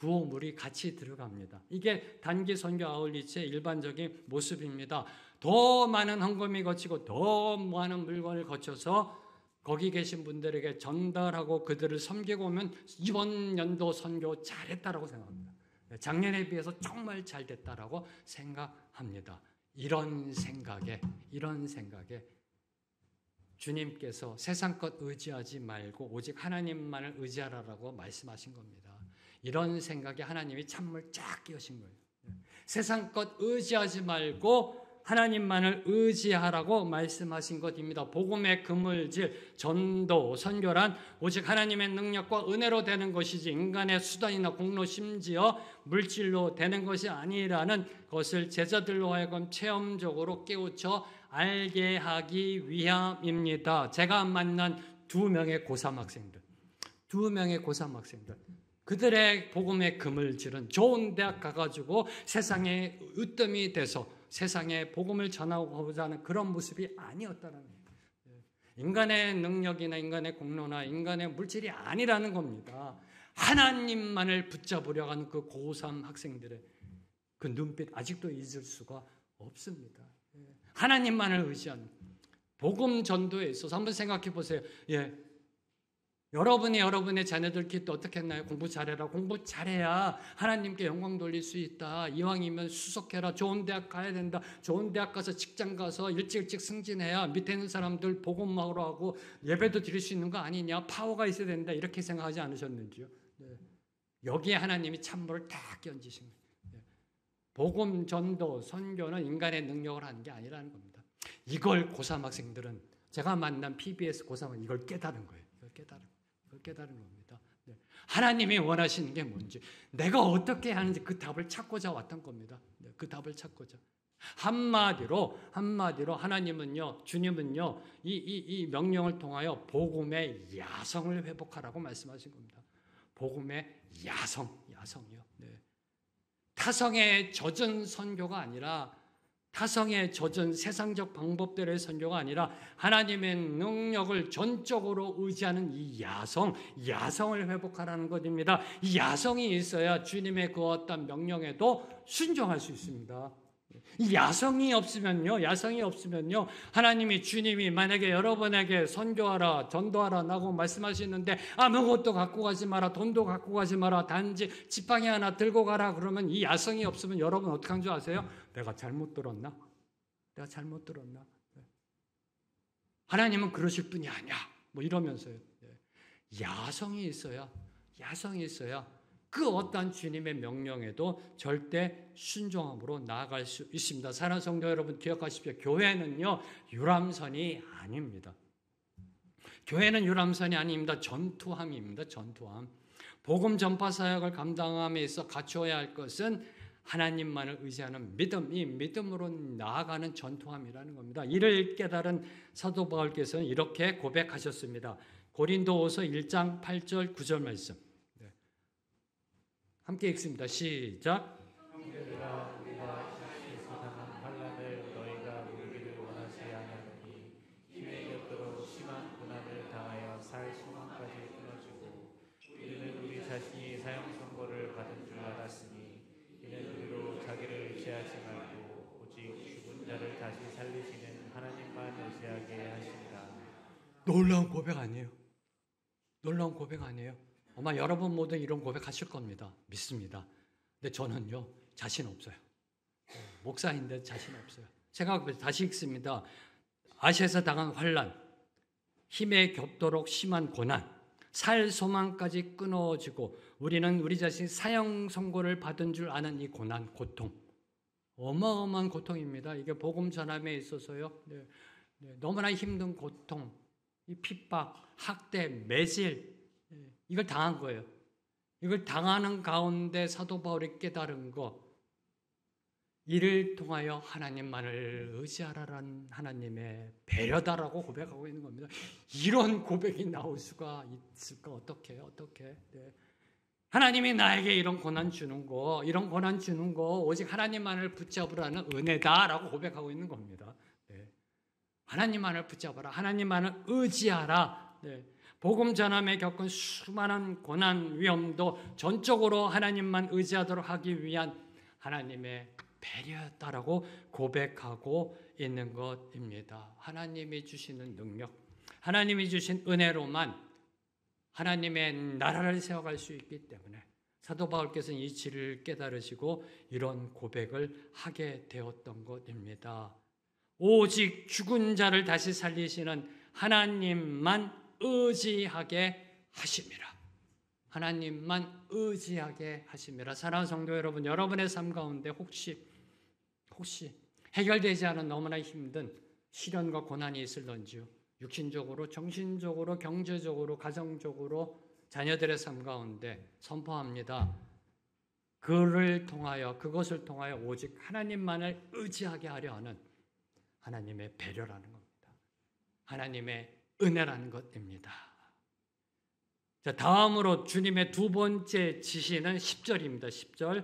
구호물이 같이 들어갑니다. 이게 단기 선교 아울리치의 일반적인 모습입니다. 더 많은 헌금이 거치고 더 많은 물건을 거쳐서 거기 계신 분들에게 전달하고 그들을 섬기고 오면 이번 연도 선교 잘했다라고 생각합니다. 작년에 비해서 정말 잘 됐다라고 생각합니다. 이런 생각에 주님께서 세상 것 의지하지 말고 오직 하나님만을 의지하라라고 말씀하신 겁니다. 이런 생각에 하나님이 찬물 쫙 끼우신 거예요. 세상 것 의지하지 말고 하나님만을 의지하라고 말씀하신 것입니다. 복음의 그물질, 전도, 선교란 오직 하나님의 능력과 은혜로 되는 것이지 인간의 수단이나 공로 심지어 물질로 되는 것이 아니라는 것을 제자들로 하여금 체험적으로 깨우쳐 알게 하기 위함입니다. 제가 만난 2명의 고3 학생들, 2명의 고3 학생들, 그들의 복음의 그물질은 좋은 대학 가가지고 세상에 으뜸이 돼서 세상에 복음을 전하고자 하는 그런 모습이 아니었다는 거예요. 인간의 능력이나 인간의 공로나 인간의 물질이 아니라는 겁니다. 하나님만을 붙잡으려 하는 그 고3 학생들의 그 눈빛 아직도 잊을 수가 없습니다. 하나님만을 의지하는 복음 전도에 있어서 한번 생각해 보세요. 여러분이 여러분의 자녀들 기도 어떻게 했나요? 공부 잘해라. 공부 잘해야 하나님께 영광 돌릴 수 있다. 이왕이면 수석해라. 좋은 대학 가야 된다. 좋은 대학 가서 직장 가서 일찍 승진해야 밑에 있는 사람들 복음 먹으러 하고 예배도 드릴 수 있는 거 아니냐. 파워가 있어야 된다. 이렇게 생각하지 않으셨는지요? 여기에 하나님이 찬물을 다 끼얹으신 거예요. 복음 전도 선교는 인간의 능력을 하는 게 아니라는 겁니다. 이걸 고3 학생들은 제가 만난 PBS 고3은 이걸 깨달은 거예요. 이걸 깨달은 겁니다. 하나님이 원하시는 게 뭔지, 내가 어떻게 하는지 그 답을 찾고자 왔던 겁니다. 그 답을 찾고자. 한마디로 하나님은요, 주님은요, 이 명령을 통하여 복음의 야성을 회복하라고 말씀하신 겁니다. 복음의 야성이요. 타성에 젖은 선교가 아니라, 타성에 젖은 세상적 방법대로의 선교가 아니라 하나님의 능력을 전적으로 의지하는 이 야성을 회복하라는 것입니다. 이 야성이 있어야 주님의 그 어떤 명령에도 순종할 수 있습니다. 이 야성이 없으면요, 하나님이 주님이 만약에 여러분에게 선교하라, 전도하라 라고 말씀하시는데 아무것도 갖고 가지 마라, 돈도 갖고 가지 마라, 단지 지팡이 하나 들고 가라 그러면 이 야성이 없으면 여러분 어떻게 한 줄 아세요? 내가 잘못 들었나? 하나님은 그러실 분이 아니야. 뭐 이러면서요. 야성이 있어야 그 어떠한 주님의 명령에도 절대 순종함으로 나아갈 수 있습니다. 사랑하는 성도 여러분, 기억하십시오. 교회는요, 유람선이 아닙니다. 교회는 유람선이 아닙니다. 전투함입니다. 전투함. 복음 전파 사역을 감당함에 있어 갖추어야 할 것은 하나님만을 의지하는 믿음, 이 믿음으로 나아가는 전투함이라는 겁니다. 이를 깨달은 사도 바울께서는 이렇게 고백하셨습니다. 고린도후서 1장 8절 9절 말씀. 함께 읽습니다. 시작. 형제들아, 우리가 시에서 당한 환난을 너희가 모르기를 원하지 아니하노니 힘에 곁도록 심한 고난을 당하여 살 소망까지 끊어지고 우리는 우리 자신이 사형 선고를 받은 줄 알았으니 이는 우리로 자기를 의지하지 말고 오직 죽은 자를 다시 살리시는 하나님만 의지하게 하십니다. 놀라운 고백 아니에요? 놀라운 고백 아니에요? 아마 여러분 모두 이런 고백하실 겁니다. 믿습니다. 근데 저는요, 자신 없어요. 목사인데 자신 없어요. 생각해보세요. 다시 읽습니다. 아시아에서 당한 환난, 힘에 겹도록 심한 고난, 살 소망까지 끊어지고 우리는 우리 자신이 사형 선고를 받은 줄 아는 이 고난, 고통. 어마어마한 고통입니다. 이게 복음 전함에 있어서요. 너무나 힘든 고통, 이 핍박, 학대, 매질, 이걸 당한 거예요. 이걸 당하는 가운데 사도 바울이 깨달은 거, 이를 통하여 하나님만을 의지하라는 하나님의 배려다라고 고백하고 있는 겁니다. 이런 고백이 나올 수가 있을까? 어떻게? 하나님이 나에게 이런 고난 주는 거 오직 하나님만을 붙잡으라는 은혜다라고 고백하고 있는 겁니다. 하나님만을 붙잡아라. 하나님만을 의지하라. 복음 전함에 겪은 수많은 고난, 위험도 전적으로 하나님만 의지하도록 하기 위한 하나님의 배려였다라고 고백하고 있는 것입니다. 하나님이 주시는 능력, 하나님이 주신 은혜로만 하나님의 나라를 세워갈 수 있기 때문에 사도 바울께서는 이 진리를 깨달으시고 이런 고백을 하게 되었던 것입니다. 오직 죽은 자를 다시 살리시는 하나님만 의지하게 하심이라. 하나님만 의지하게 하심이라. 사랑하는 성도 여러분, 여러분의 삶 가운데 혹시 해결되지 않은 너무나 힘든 시련과 고난이 있을런지요. 육신적으로, 정신적으로, 경제적으로, 가정적으로 자녀들의 삶 가운데 선포합니다. 그것을 통하여 오직 하나님만을 의지하게 하려 하는 하나님의 배려라는 겁니다. 하나님의 은혜라는 것입니다. 자, 다음으로 주님의 두 번째 지시는 10절입니다. 10절.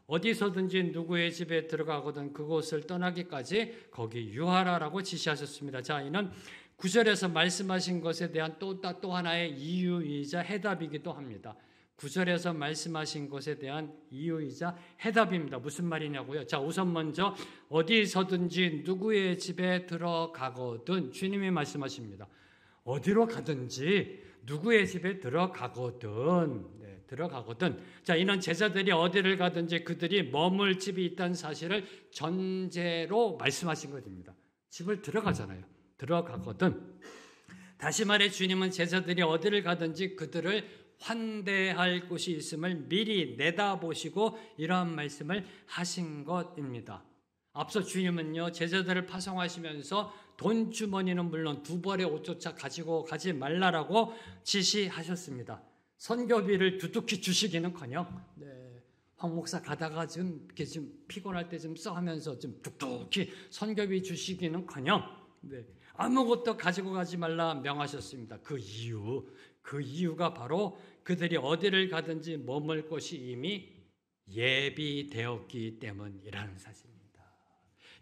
어디서든지 누구의 집에 들어가거든 그곳을 떠나기까지 거기 유하라라고 지시하셨습니다. 자, 이는 9절에서 말씀하신 것에 대한 또 하나의 이유이자 해답이기도 합니다. 9절에서 말씀하신 것에 대한 이유이자 해답입니다. 무슨 말이냐고요? 자, 우선 먼저 어디서든지 누구의 집에 들어가거든 주님이 말씀하십니다. 어디로 가든지 누구의 집에 들어가거든. 들어가거든. 자, 이는 제자들이 어디를 가든지 그들이 머물 집이 있다는 사실을 전제로 말씀하신 것입니다. 집을 들어가잖아요. 들어가거든. 다시 말해 주님은 제자들이 어디를 가든지 그들을 환대할 곳이 있음을 미리 내다보시고 이러한 말씀을 하신 것입니다. 앞서 주님은요, 제자들을 파송하시면서 돈 주머니는 물론 두 벌의 옷조차 가지고 가지 말라라고 지시하셨습니다. 선교비를 두둑히 주시기는커녕, 황 목사 가다가 좀 피곤할 때 좀 써 하면서 좀 뚝뚝히 선교비 주시기는커녕, 아무것도 가지고 가지 말라 명하셨습니다. 그 이유가 바로 그들이 어디를 가든지 머물 곳이 이미 예비되었기 때문이라는 사실입니다.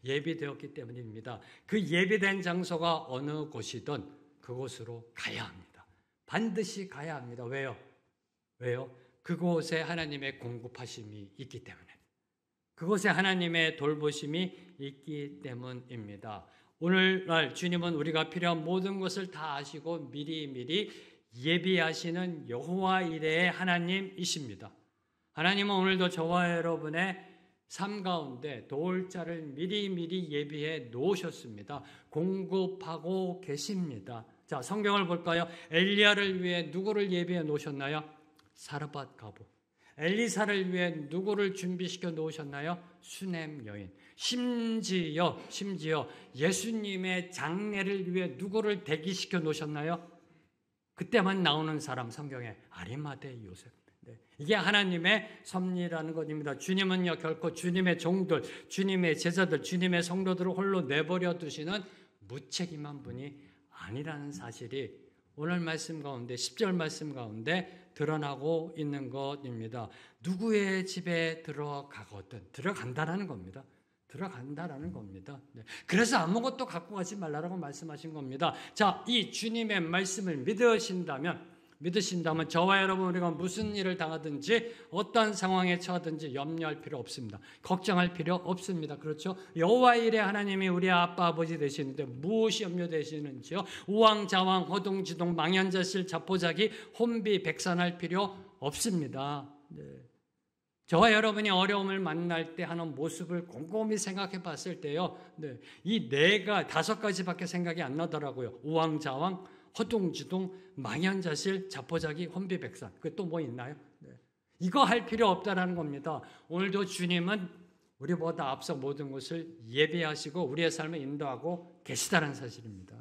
예비되었기 때문입니다. 그 예비된 장소가 어느 곳이든 그곳으로 가야 합니다. 반드시 가야 합니다. 왜요? 그곳에 하나님의 공급하심이 있기 때문에, 그곳에 하나님의 돌보심이 있기 때문입니다. 오늘날 주님은 우리가 필요한 모든 것을 다 아시고 미리 예비하시는 여호와 이레의 하나님이십니다. 하나님은 오늘도 저와 여러분의 삶 가운데 도울 자를 미리 예비해 놓으셨습니다. 공급하고 계십니다. 자, 성경을 볼까요? 엘리야를 위해 누구를 예비해 놓으셨나요? 사르밧 가부. 엘리사를 위해 누구를 준비시켜 놓으셨나요? 수넴 여인. 심지어 예수님의 장례를 위해 누구를 대기시켜 놓으셨나요? 그때만 나오는 사람, 성경에 아리마대 요셉. 이게 하나님의 섭리라는 것입니다. 주님은요, 결코 주님의 종들, 주님의 제자들, 주님의 성도들을 홀로 내버려 두시는 무책임한 분이 아니라는 사실이 오늘 말씀 가운데, 10절 말씀 가운데 드러나고 있는 것입니다. 누구의 집에 들어간다라는 겁니다. 들어간다라는 겁니다. 그래서 아무것도 갖고 가지 말라라고 말씀하신 겁니다. 자, 이 주님의 말씀을 믿으신다면 저와 여러분, 우리가 무슨 일을 당하든지 어떤 상황에 처하든지 염려할 필요 없습니다. 걱정할 필요 없습니다. 그렇죠? 여호와 이레 하나님이 우리 아빠 아버지 되시는데 무엇이 염려되시는지요? 우왕좌왕 허둥지둥 망연자실 자포자기 혼비백산할 필요 없습니다. 저와 여러분이 어려움을 만날 때 하는 모습을 곰곰이 생각해 봤을 때요, 이 네가 5가지밖에 생각이 안 나더라고요. 우왕좌왕, 허둥지둥, 망연자실, 자포자기, 혼비백산. 그게 또 뭐 있나요? 이거 할 필요 없다라는 겁니다. 오늘도 주님은 우리보다 앞서 모든 것을 예비하시고 우리의 삶을 인도하고 계시다는 사실입니다.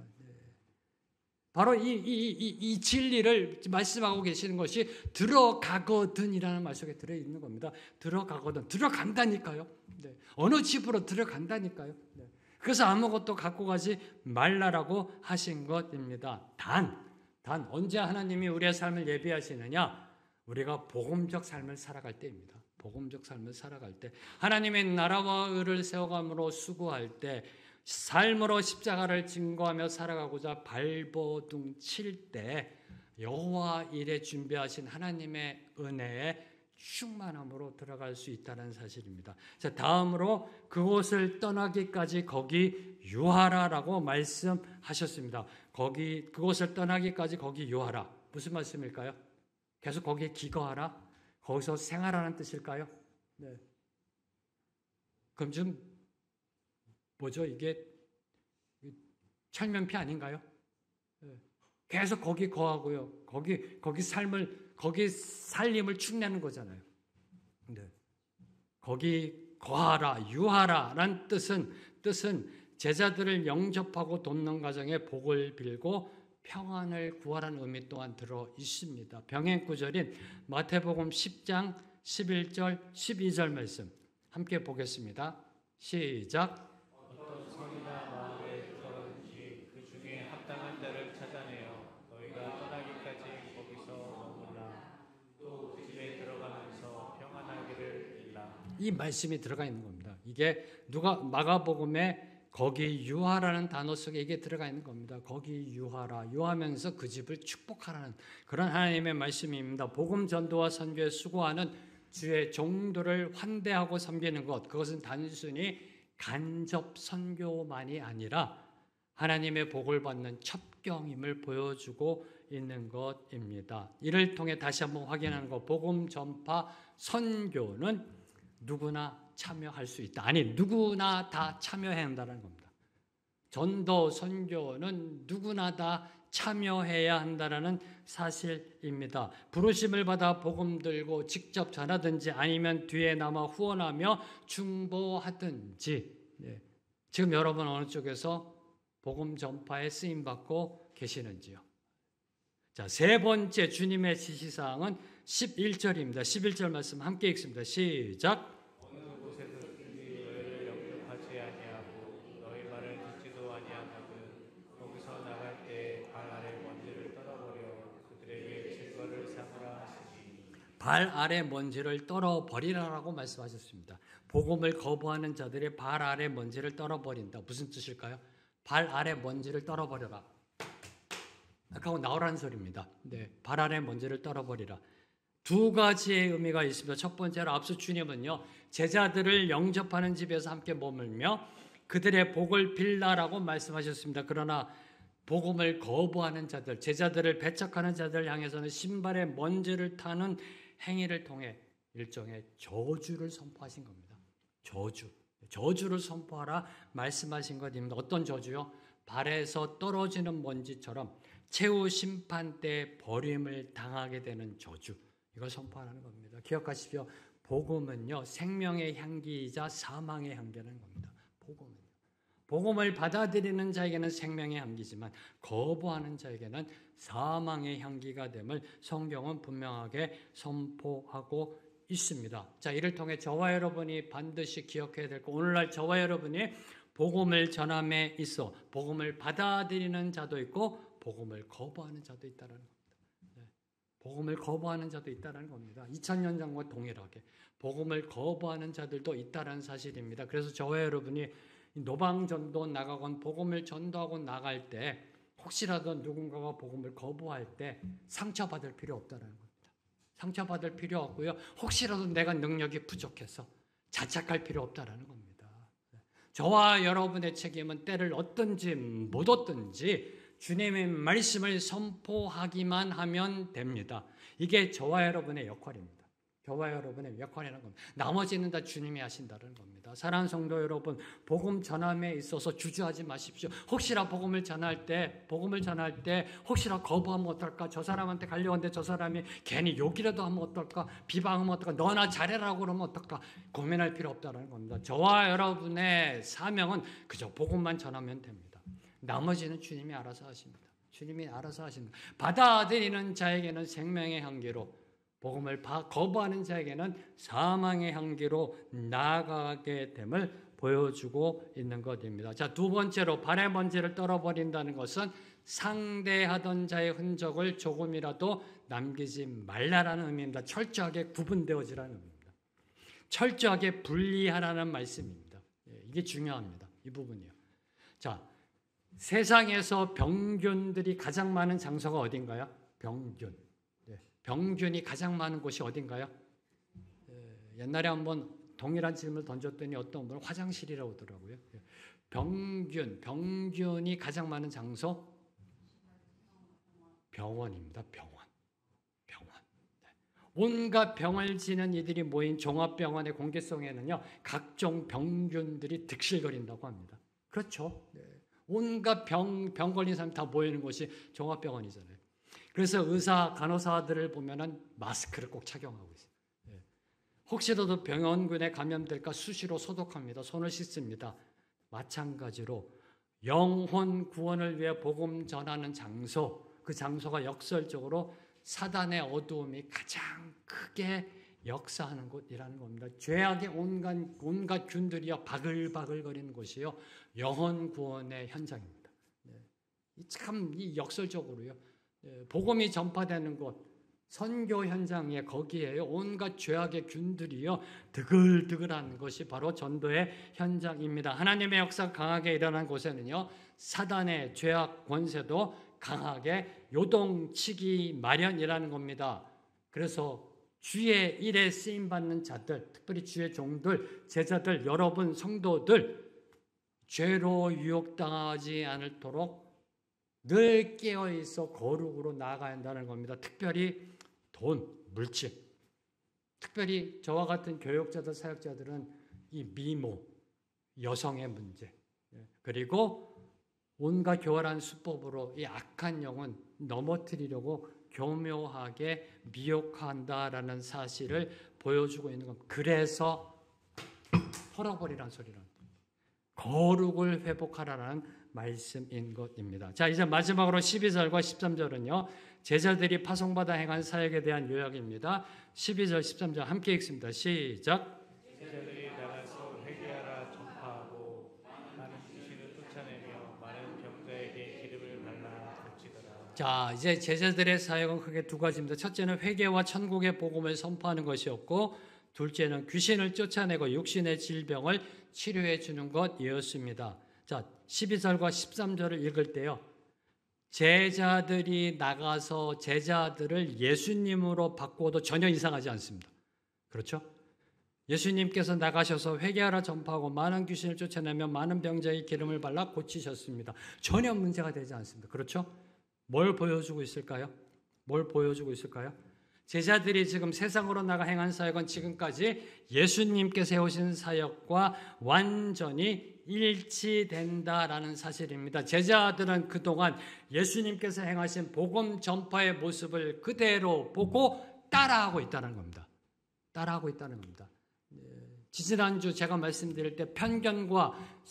바로 이 진리를 말씀하고 계시는 것이 들어가거든이라는 말 속에 들어있는 겁니다. 들어간다니까요. 어느 집으로 들어간다니까요. 그래서 아무것도 갖고 가지 말라라고 하신 것입니다. 단 언제 하나님이 우리의 삶을 예비하시느냐? 우리가 복음적 삶을 살아갈 때입니다. 복음적 삶을 살아갈 때, 하나님의 나라와 의를 세워감으로 수고할 때, 삶으로 십자가를 증거하며 살아가고자 발버둥 칠 때 여호와 이레 준비하신 하나님의 은혜에 충만함으로 들어갈 수 있다는 사실입니다. 자, 다음으로 그곳을 떠나기까지 거기 유하라라고 말씀하셨습니다. 그곳을 떠나기까지 거기 유하라. 무슨 말씀일까요? 계속 거기에 기거하라? 거기서 생활하는 뜻일까요? 그럼 좀 뭐죠? 이게 철면피 아닌가요? 계속 거기 거하고요. 거기 살림을 축내는 거잖아요. 거기 거하라, 유하라란 뜻은 뜻은 제자들을 영접하고 돕는 과정에 복을 빌고 평안을 구하라는 의미 또한 들어 있습니다. 병행 구절인 마태복음 10장 11절 12절 말씀 함께 보겠습니다. 시작. 어떤 선이나 마을에 들어가든지 그 중에 합당한 자를 찾아내어 너희가 떠나기까지 거기서 머물라. 또 그 집에 들어가면서 평안하기를 빌라. 이 말씀이 들어가 있는 겁니다. 이게 누가 마가복음에 거기 유하라는 단어 속에 이게 들어가 있는 겁니다. 거기 유하라. 유하면서 그 집을 축복하라는 그런 하나님의 말씀입니다. 복음 전도와 선교에 수고하는 주의 종들을 환대하고 섬기는 것, 그것은 단순히 간접 선교만이 아니라 하나님의 복을 받는 첩경임을 보여주고 있는 것입니다. 이를 통해 다시 한번 확인하는 것, 복음 전파 선교는 누구나 참여할 수 있다. 아니, 누구나 다 참여해야 한다는 겁니다. 전도 선교는 누구나 다 참여해야 한다는 사실입니다. 부르심을 받아 복음 들고 직접 전하든지 아니면 뒤에 남아 후원하며 중보하든지, 지금 여러분 어느 쪽에서 복음 전파에 쓰임 받고 계시는지요? 자, 세 번째 주님의 지시사항은 11절입니다. 11절 말씀 함께 읽습니다. 시작. 어느 곳에서든지 너희를 영접하지 아니하고 너희 말을 듣지도 아니하거든 거기서 나갈 때 발 아래 먼지를 떨어버려 그들에게 증거를 삼으라 하시니. 발 아래 먼지를 떨어버리라라고 말씀하셨습니다. 복음을 거부하는 자들의 발 아래 먼지를 떨어버린다. 무슨 뜻일까요? 발 아래 먼지를 떨어버려라. 하고 나오라는 소리입니다. 네, 발 아래 먼지를 떨어버리라. 두 가지의 의미가 있습니다. 첫 번째로 앞서 주님은요, 제자들을 영접하는 집에서 함께 머물며 그들의 복을 빌라라고 말씀하셨습니다. 그러나 복음을 거부하는 자들, 제자들을 배척하는 자들 향해서는 신발에 먼지를 타는 행위를 통해 일종의 저주를 선포하신 겁니다. 저주를 선포하라 말씀하신 것입니다. 어떤 저주요? 발에서 떨어지는 먼지처럼 최후 심판 때 버림을 당하게 되는 저주. 이걸 선포하는 겁니다. 기억하십시오. 복음은요, 생명의 향기이자 사망의 향기라는 겁니다. 복음을 받아들이는 자에게는 생명의 향기지만 거부하는 자에게는 사망의 향기가 됨을 성경은 분명하게 선포하고 있습니다. 자, 이를 통해 저와 여러분이 반드시 기억해야 될 것, 오늘날 저와 여러분이 복음을 전함에 있어 복음을 받아들이는 자도 있고 복음을 거부하는 자도 있다는 겁니다. 복음을 거부하는 자도 있다는 겁니다. 2000년 전과 동일하게 복음을 거부하는 자들도 있다는 사실입니다. 그래서 저와 여러분이 노방전도 나가건 복음을 전도하고 나갈 때 혹시라도 누군가가 복음을 거부할 때 상처받을 필요 없다는 겁니다. 상처받을 필요 없고요. 혹시라도 내가 능력이 부족해서 자책할 필요 없다는 겁니다. 저와 여러분의 책임은 때를 얻든지 못 얻든지 주님의 말씀을 선포하기만 하면 됩니다. 이게 저와 여러분의 역할입니다. 저와 여러분의 역할이라는 겁니다. 나머지는 다 주님이 하신다는 겁니다. 사랑하는 성도 여러분, 복음 전함에 있어서 주저하지 마십시오. 혹시나 복음을 전할 때 혹시나 거부하면 어떨까? 저 사람한테 가려는데 저 사람이 괜히 욕이라도 하면 어떨까? 비방하면 어떨까? 너나 잘해라고 그러면 어떨까? 고민할 필요 없다는 겁니다. 저와 여러분의 사명은 그저 복음만 전하면 됩니다. 나머지는 주님이 알아서 하십니다. 주님이 알아서 하십니다. 받아들이는 자에게는 생명의 향기로, 복음을 거부하는 자에게는 사망의 향기로 나아가게 됨을 보여주고 있는 것입니다. 자, 두 번째로 발의 먼지를 떨어버린다는 것은 상대하던 자의 흔적을 조금이라도 남기지 말라라는 의미입니다. 철저하게 구분되어지라는 의미입니다. 철저하게 분리하라는 말씀입니다. 이게 중요합니다. 이 부분이요. 자, 세상에서 병균들이 가장 많은 장소가 어딘가요? 병균이 가장 많은 곳이 어딘가요? 옛날에 한번 동일한 질문을 던졌더니 어떤 분은 화장실이라고 하더라고요. 병균이 가장 많은 장소? 병원입니다. 병원. 온갖 병을 지는 이들이 모인 종합병원의 공개성에는요, 각종 병균들이 득실거린다고 합니다. 그렇죠. 온갖 병 걸린 사람이 다 모이는 곳이 종합병원이잖아요. 그래서 의사, 간호사들을 보면은 마스크를 꼭 착용하고 있어요. 혹시라도 병원균에 감염될까 수시로 소독합니다. 손을 씻습니다. 마찬가지로 영혼 구원을 위해 복음 전하는 장소, 그 장소가 역설적으로 사단의 어두움이 가장 크게 역사하는 곳이라는 겁니다. 죄악의 온갖 균들이여 바글바글거리는 곳이요, 영혼 구원의 현장입니다. 참 이 역설적으로요, 복음이 전파되는 곳, 선교 현장에 거기에요 온갖 죄악의 균들이요 드글드글한 것이 바로 전도의 현장입니다. 하나님의 역사가 강하게 일어난 곳에는요, 사단의 죄악 권세도 강하게 요동치기 마련이라는 겁니다. 그래서 주의 일에 쓰임받는 자들, 특별히 주의 종들, 제자들, 여러분 성도들, 죄로 유혹당하지 않도록 늘 깨어있어 거룩으로 나아가야 한다는 겁니다. 특별히 돈, 물질, 특별히 저와 같은 교역자들, 사역자들은 이 미모, 여성의 문제, 그리고 온갖 교활한 수법으로 이 악한 영은 넘어뜨리려고 교묘하게 미혹한다라는 사실을 보여주고 있는 겁니다. 그래서 털어버리란 소리는 거룩을 회복하라는 말씀인 것입니다. 자, 이제 마지막으로 12절과 13절은요, 제자들이 파송받아 행한 사역에 대한 요약입니다. 12절, 13절 함께 읽습니다. 시작. 제자들이 나가서 회개하라 전파하고 많은 귀신을 쫓아내며 많은 병자에게 기름을 발라 고치더라. 자, 이제 제자들의 사역은 크게 두 가지입니다. 첫째는 회개와 천국의 복음을 선포하는 것이었고, 둘째는 귀신을 쫓아내고 육신의 질병을 치료해 주는 것이었습니다. 자, 12절과 13절을 읽을 때요, 제자들이 나가서 제자들을 예수님으로 바꾸어도 전혀 이상하지 않습니다. 그렇죠? 예수님께서 나가셔서 회개하라 전파하고 많은 귀신을 쫓아내며 많은 병자의 기름을 발라 고치셨습니다. 전혀 문제가 되지 않습니다. 그렇죠? 뭘 보여주고 있을까요? 뭘 보여주고 있을까요? 제자들이 지금 세상으로 나가 행한 사역은 지금까지 예수님께서 해오신 사역과 완전히 일치된다라는 사실입니다. 제자들은 그동안 예수님께서 행하신 복음 전파의 모습을 그대로 보고 따라하고 있다는 겁니다. 따라하고 있다는 겁니다. 지지난주 제가 말씀드릴 때 편견과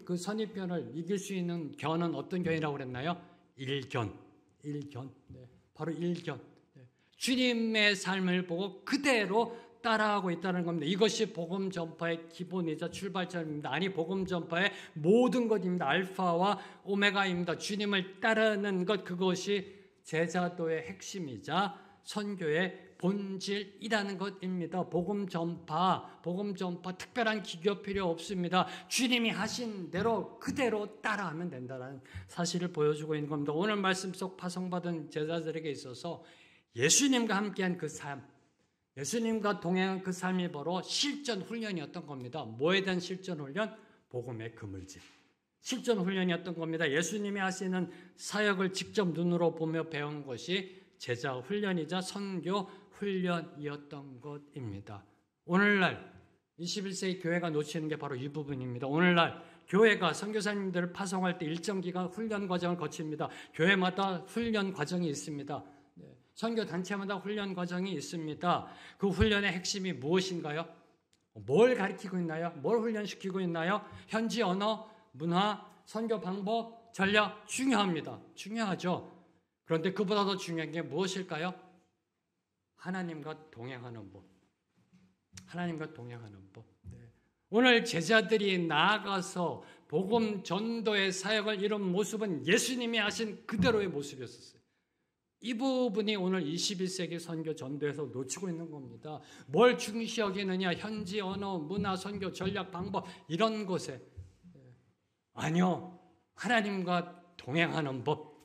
그 선입견을 이길 수 있는 견은 어떤 견이라고 그랬나요? 일견. 네, 바로 일견. 주님의 삶을 보고 그대로 따라하고 있다는 겁니다. 이것이 복음 전파의 기본이자 출발점입니다. 아니, 복음 전파의 모든 것입니다. 알파와 오메가입니다. 주님을 따르는 것, 그것이 제자도의 핵심이자 선교의 본질이라는 것입니다. 복음 전파 특별한 기교 필요 없습니다. 주님이 하신 대로 그대로 따라하면 된다는 사실을 보여주고 있는 겁니다. 오늘 말씀 속 파송받은 제자들에게 있어서 예수님과 함께한 그 삶, 예수님과 동행한 그 삶이 바로 실전 훈련이었던 겁니다. 뭐에 대한 실전 훈련? 복음의 그물질. 실전 훈련이었던 겁니다. 예수님이 하시는 사역을 직접 눈으로 보며 배운 것이 제자 훈련이자 선교 훈련이었던 것입니다. 오늘날 21세기 교회가 놓치는 게 바로 이 부분입니다. 오늘날 교회가 선교사님들을 파송할 때 일정 기간 훈련 과정을 거칩니다. 교회마다 훈련 과정이 있습니다. 선교 단체마다 훈련 과정이 있습니다. 그 훈련의 핵심이 무엇인가요? 뭘 가르치고 있나요? 뭘 훈련시키고 있나요? 현지 언어, 문화, 선교 방법, 전략 중요합니다. 중요하죠. 그런데 그보다 더 중요한 게 무엇일까요? 하나님과 동행하는 법. 하나님과 동행하는 법. 오늘 제자들이 나아가서 복음 전도의 사역을 이룬 모습은 예수님이 하신 그대로의 모습이었어요. 이 부분이 오늘 21세기 선교 전도에서 놓치고 있는 겁니다. 뭘 중시 여기느냐? 현지 언어, 문화, 선교, 전략, 방법 이런 것에 아니요. 하나님과 동행하는 법,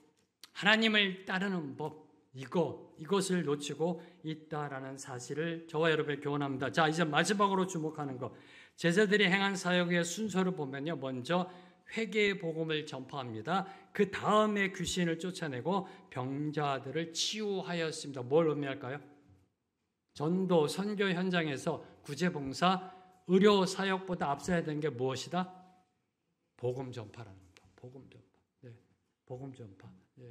하나님을 따르는 법, 이것을 놓치고 있다라는 사실을 저와 여러분에게 교훈합니다. 자, 이제 마지막으로 주목하는 것. 제자들이 행한 사역의 순서를 보면요. 먼저 회개의 복음을 전파합니다. 그 다음에 귀신을 쫓아내고 병자들을 치유하였습니다. 뭘 의미할까요? 전도, 선교 현장에서 구제봉사, 의료 사역보다 앞서야 되는 게 무엇이다? 복음 전파라는 겁니다. 복음 전파. 네, 복음 전파. 네.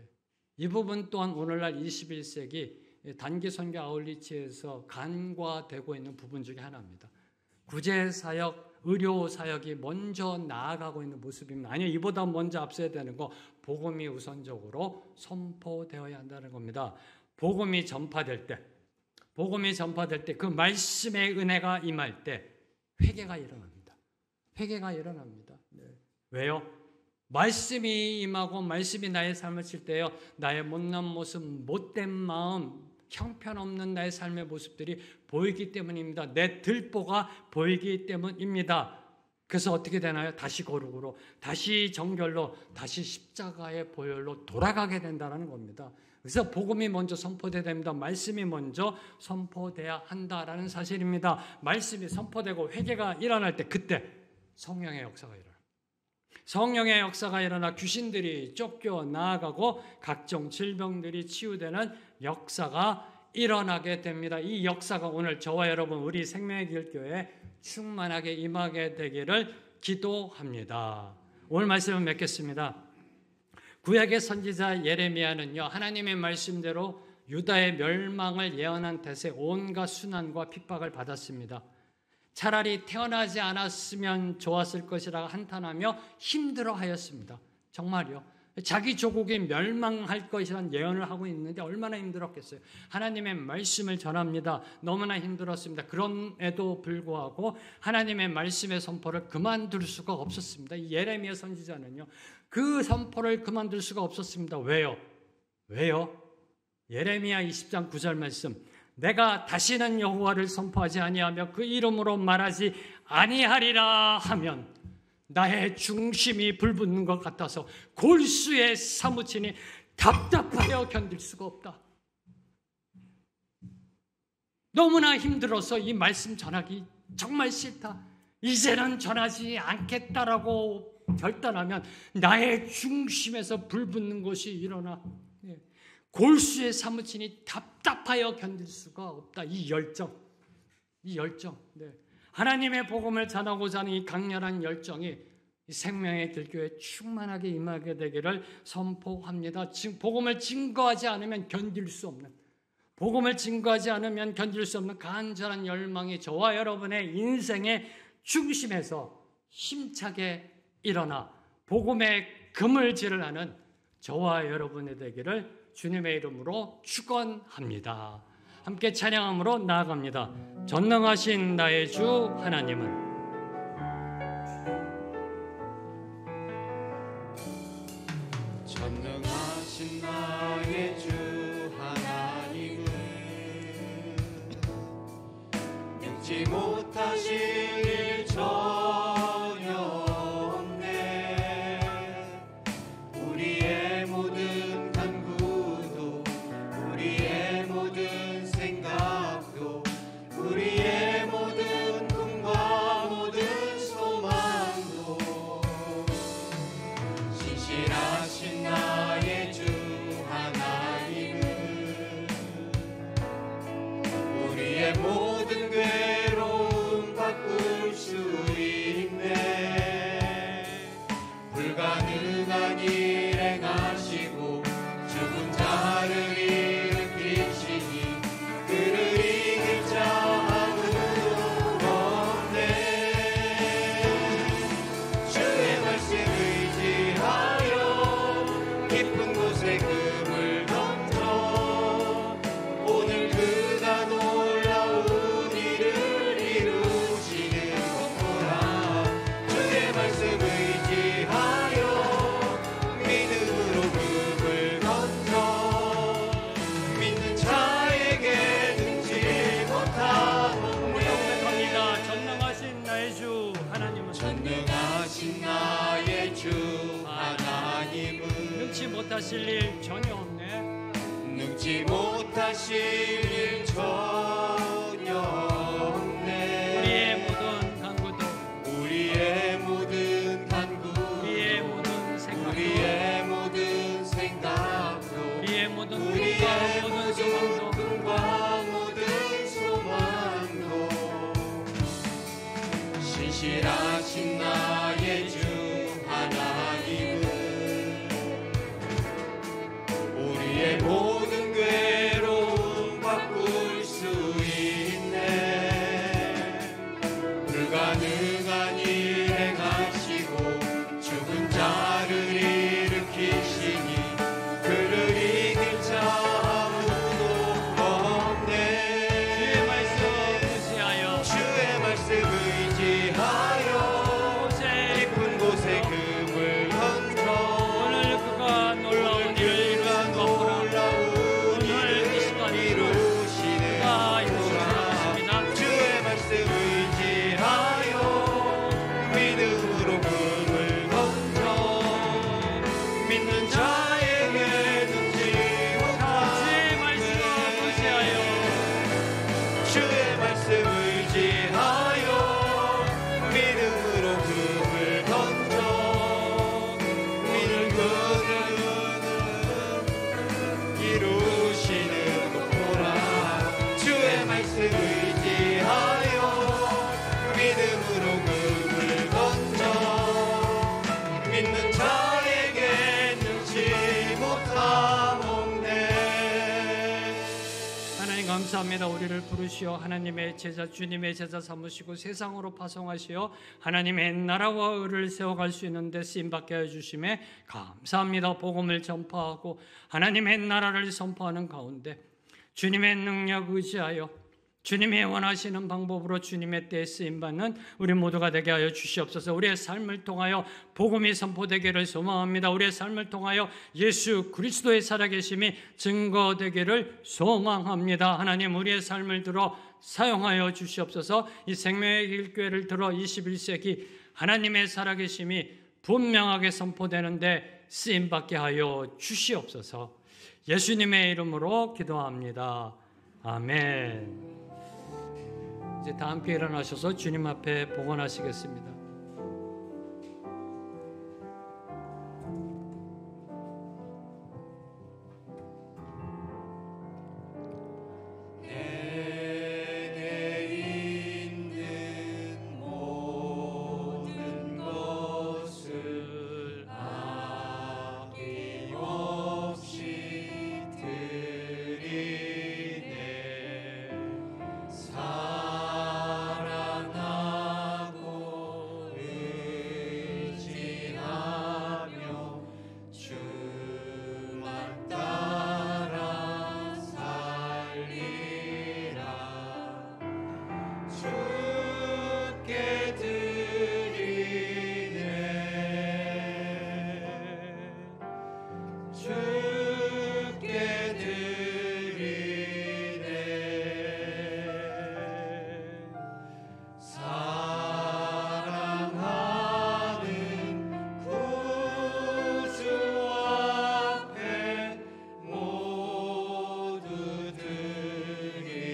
이 부분 또한 오늘날 21세기 단기 선교 아울리치에서 간과되고 있는 부분 중에 하나입니다. 구제 사역, 의료 사역이 먼저 나아가고 있는 모습입니다. 아니요, 이보다 먼저 앞서야 되는 거 복음이 우선적으로 선포되어야 한다는 겁니다. 복음이 전파될 때 그 말씀의 은혜가 임할 때 회개가 일어납니다. 회개가 일어납니다. 네. 왜요? 말씀이 임하고 말씀이 나의 삶을 칠 때요, 나의 못난 모습, 못된 마음, 형편없는 나의 삶의 모습들이 보이기 때문입니다. 내 들보가 보이기 때문입니다. 그래서 어떻게 되나요? 다시 거룩으로, 다시 정결로, 다시 십자가의 보혈로 돌아가게 된다는 겁니다. 그래서 복음이 먼저 선포돼야 됩니다. 말씀이 먼저 선포돼야 한다라는 사실입니다. 말씀이 선포되고 회개가 일어날 때, 그때 성령의 역사가 일어납니다. 성령의 역사가 일어나 귀신들이 쫓겨 나아가고 각종 질병들이 치유되는 역사가 일어나게 됩니다. 이 역사가 오늘 저와 여러분 우리 생명의 길 교회에 충만하게 임하게 되기를 기도합니다. 오늘 말씀을 맺겠습니다. 구약의 선지자 예레미야는요, 하나님의 말씀대로 유다의 멸망을 예언한 탓에 온갖 순환과 핍박을 받았습니다. 차라리 태어나지 않았으면 좋았을 것이라 한탄하며 힘들어하였습니다. 정말요. 자기 조국이 멸망할 것이라는 예언을 하고 있는데 얼마나 힘들었겠어요. 하나님의 말씀을 전합니다. 너무나 힘들었습니다. 그럼에도 불구하고 하나님의 말씀의 선포를 그만둘 수가 없었습니다. 이 예레미야 선지자는요, 그 선포를 그만둘 수가 없었습니다. 왜요? 예레미야 20장 9절 말씀, 내가 다시는 여호와를 선포하지 아니하며 그 이름으로 말하지 아니하리라 하면 나의 중심이 불붙는 것 같아서 골수에 사무치니 답답하여 견딜 수가 없다. 너무나 힘들어서 이 말씀 전하기 정말 싫다. 이제는 전하지 않겠다라고 결단하면 나의 중심에서 불붙는 것이 일어나 골수에 사무치니 답답하여 견딜 수가 없다. 이 열정. 네. 하나님의 복음을 전하고자 하는 이 강렬한 열정이 생명의 길교에 충만하게 임하게 되기를 선포합니다. 복음을 증거하지 않으면 견딜 수 없는, 간절한 열망이 저와 여러분의 인생의 중심에서 힘차게 일어나 복음의 그물질을 하는 저와 여러분의 되기를 주님의 이름으로 축원합니다. 함께 찬양함으로 나아갑니다. 전능하신 나의 주 하나님은 전능하신 나의 주 하나님은 능지 못하실 일 전혀 없네. 우리의 모든 간구도, 우리의 모든 생각도, 우리의 모든 꿈과 모든 소망도 신실하신 나의 주 하나님은 우리의 모든 괴로움 바꿀 수 있네. 불가능한 일 행하시고 죽은 자를 일으키시니 그를 이길 자 아무도 없네. 주의 말씀 의지하여 깊은 곳에 금을 던져 오늘 그가 놀라운 일을 이루시는 것보라. 주의 말씀 의지하여 믿음으로 금을 던져 믿는 자에게 능지 못한 고백합니다. 전능하신 나의 주 하나님은 전능하신 나의 주 하나님은 능치 못하실 일 전혀 없네. 능지 못하실 일 전혀 없네. 우리의 모든 간구도, 우리의 모든 간구, 우리의 모든 생각도, 우리의 모든 생각도, 우리의 모든 우리의 꿈과 모든 소망도 꿈과 모든 소망도 신실하신 나의 주 하나님은 우리의 모든 괴로움 감사합니다. 우리를 부르시어 하나님의 제자, 주님의 제자 삼으시고 세상으로 파송하시어 하나님의 나라와 의를 세워갈 수 있는 데 쓰임받게 해주심에 감사합니다. 복음을 전파하고 하나님의 나라를 선포하는 가운데 주님의 능력 의지하여 주님이 원하시는 방법으로 주님의 때에 쓰임받는 우리 모두가 되게 하여 주시옵소서. 우리의 삶을 통하여 복음이 선포되기를 소망합니다. 우리의 삶을 통하여 예수 그리스도의 살아계심이 증거되기를 소망합니다. 하나님, 우리의 삶을 들어 사용하여 주시옵소서. 이 생명의 길교회를 들어 21세기 하나님의 살아계심이 분명하게 선포되는데 쓰임받게 하여 주시옵소서. 예수님의 이름으로 기도합니다. 아멘. 이제 다 함께 일어나셔서 주님 앞에 봉헌하시겠습니다. 내게 있는 모든 것을 아낌없이 드리네. 사랑하고 의지하며 주만 따라 살리라. 주께 드리네. 주께 드리네. 사랑하는 구주 앞에 모두 드리네.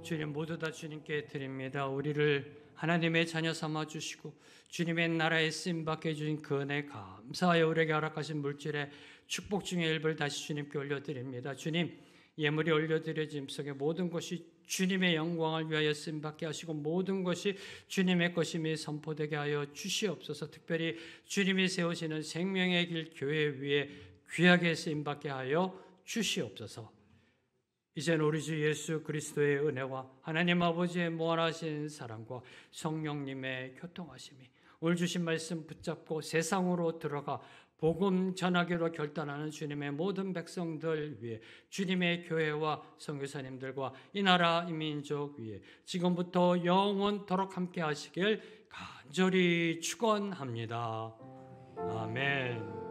주님, 모두 다 주님께 드립니다. 우리를 하나님의 자녀 삼아 주시고 주님의 나라에 쓰임받게 해주신 그 은혜 감사하여 우리에게 허락하신 물질의 축복 중에 일부를 다시 주님께 올려드립니다. 주님, 예물이 올려드려짐 속에 모든 것이 주님의 영광을 위하여 쓰임받게 하시고 모든 것이 주님의 것임이 선포되게 하여 주시옵소서. 특별히 주님이 세우시는 생명의 길 교회 위에 귀하게 쓰임받게 하여 주시옵소서. 이제는 우리 주 예수 그리스도의 은혜와 하나님 아버지의 무한하신 사랑과 성령님의 교통하심이 오늘 주신 말씀 붙잡고 세상으로 들어가 복음 전하기로 결단하는 주님의 모든 백성들 위해, 주님의 교회와 선교사님들과 이 나라 이 민족 위에 지금부터 영원토록 함께 하시길 간절히 축원합니다. 아멘.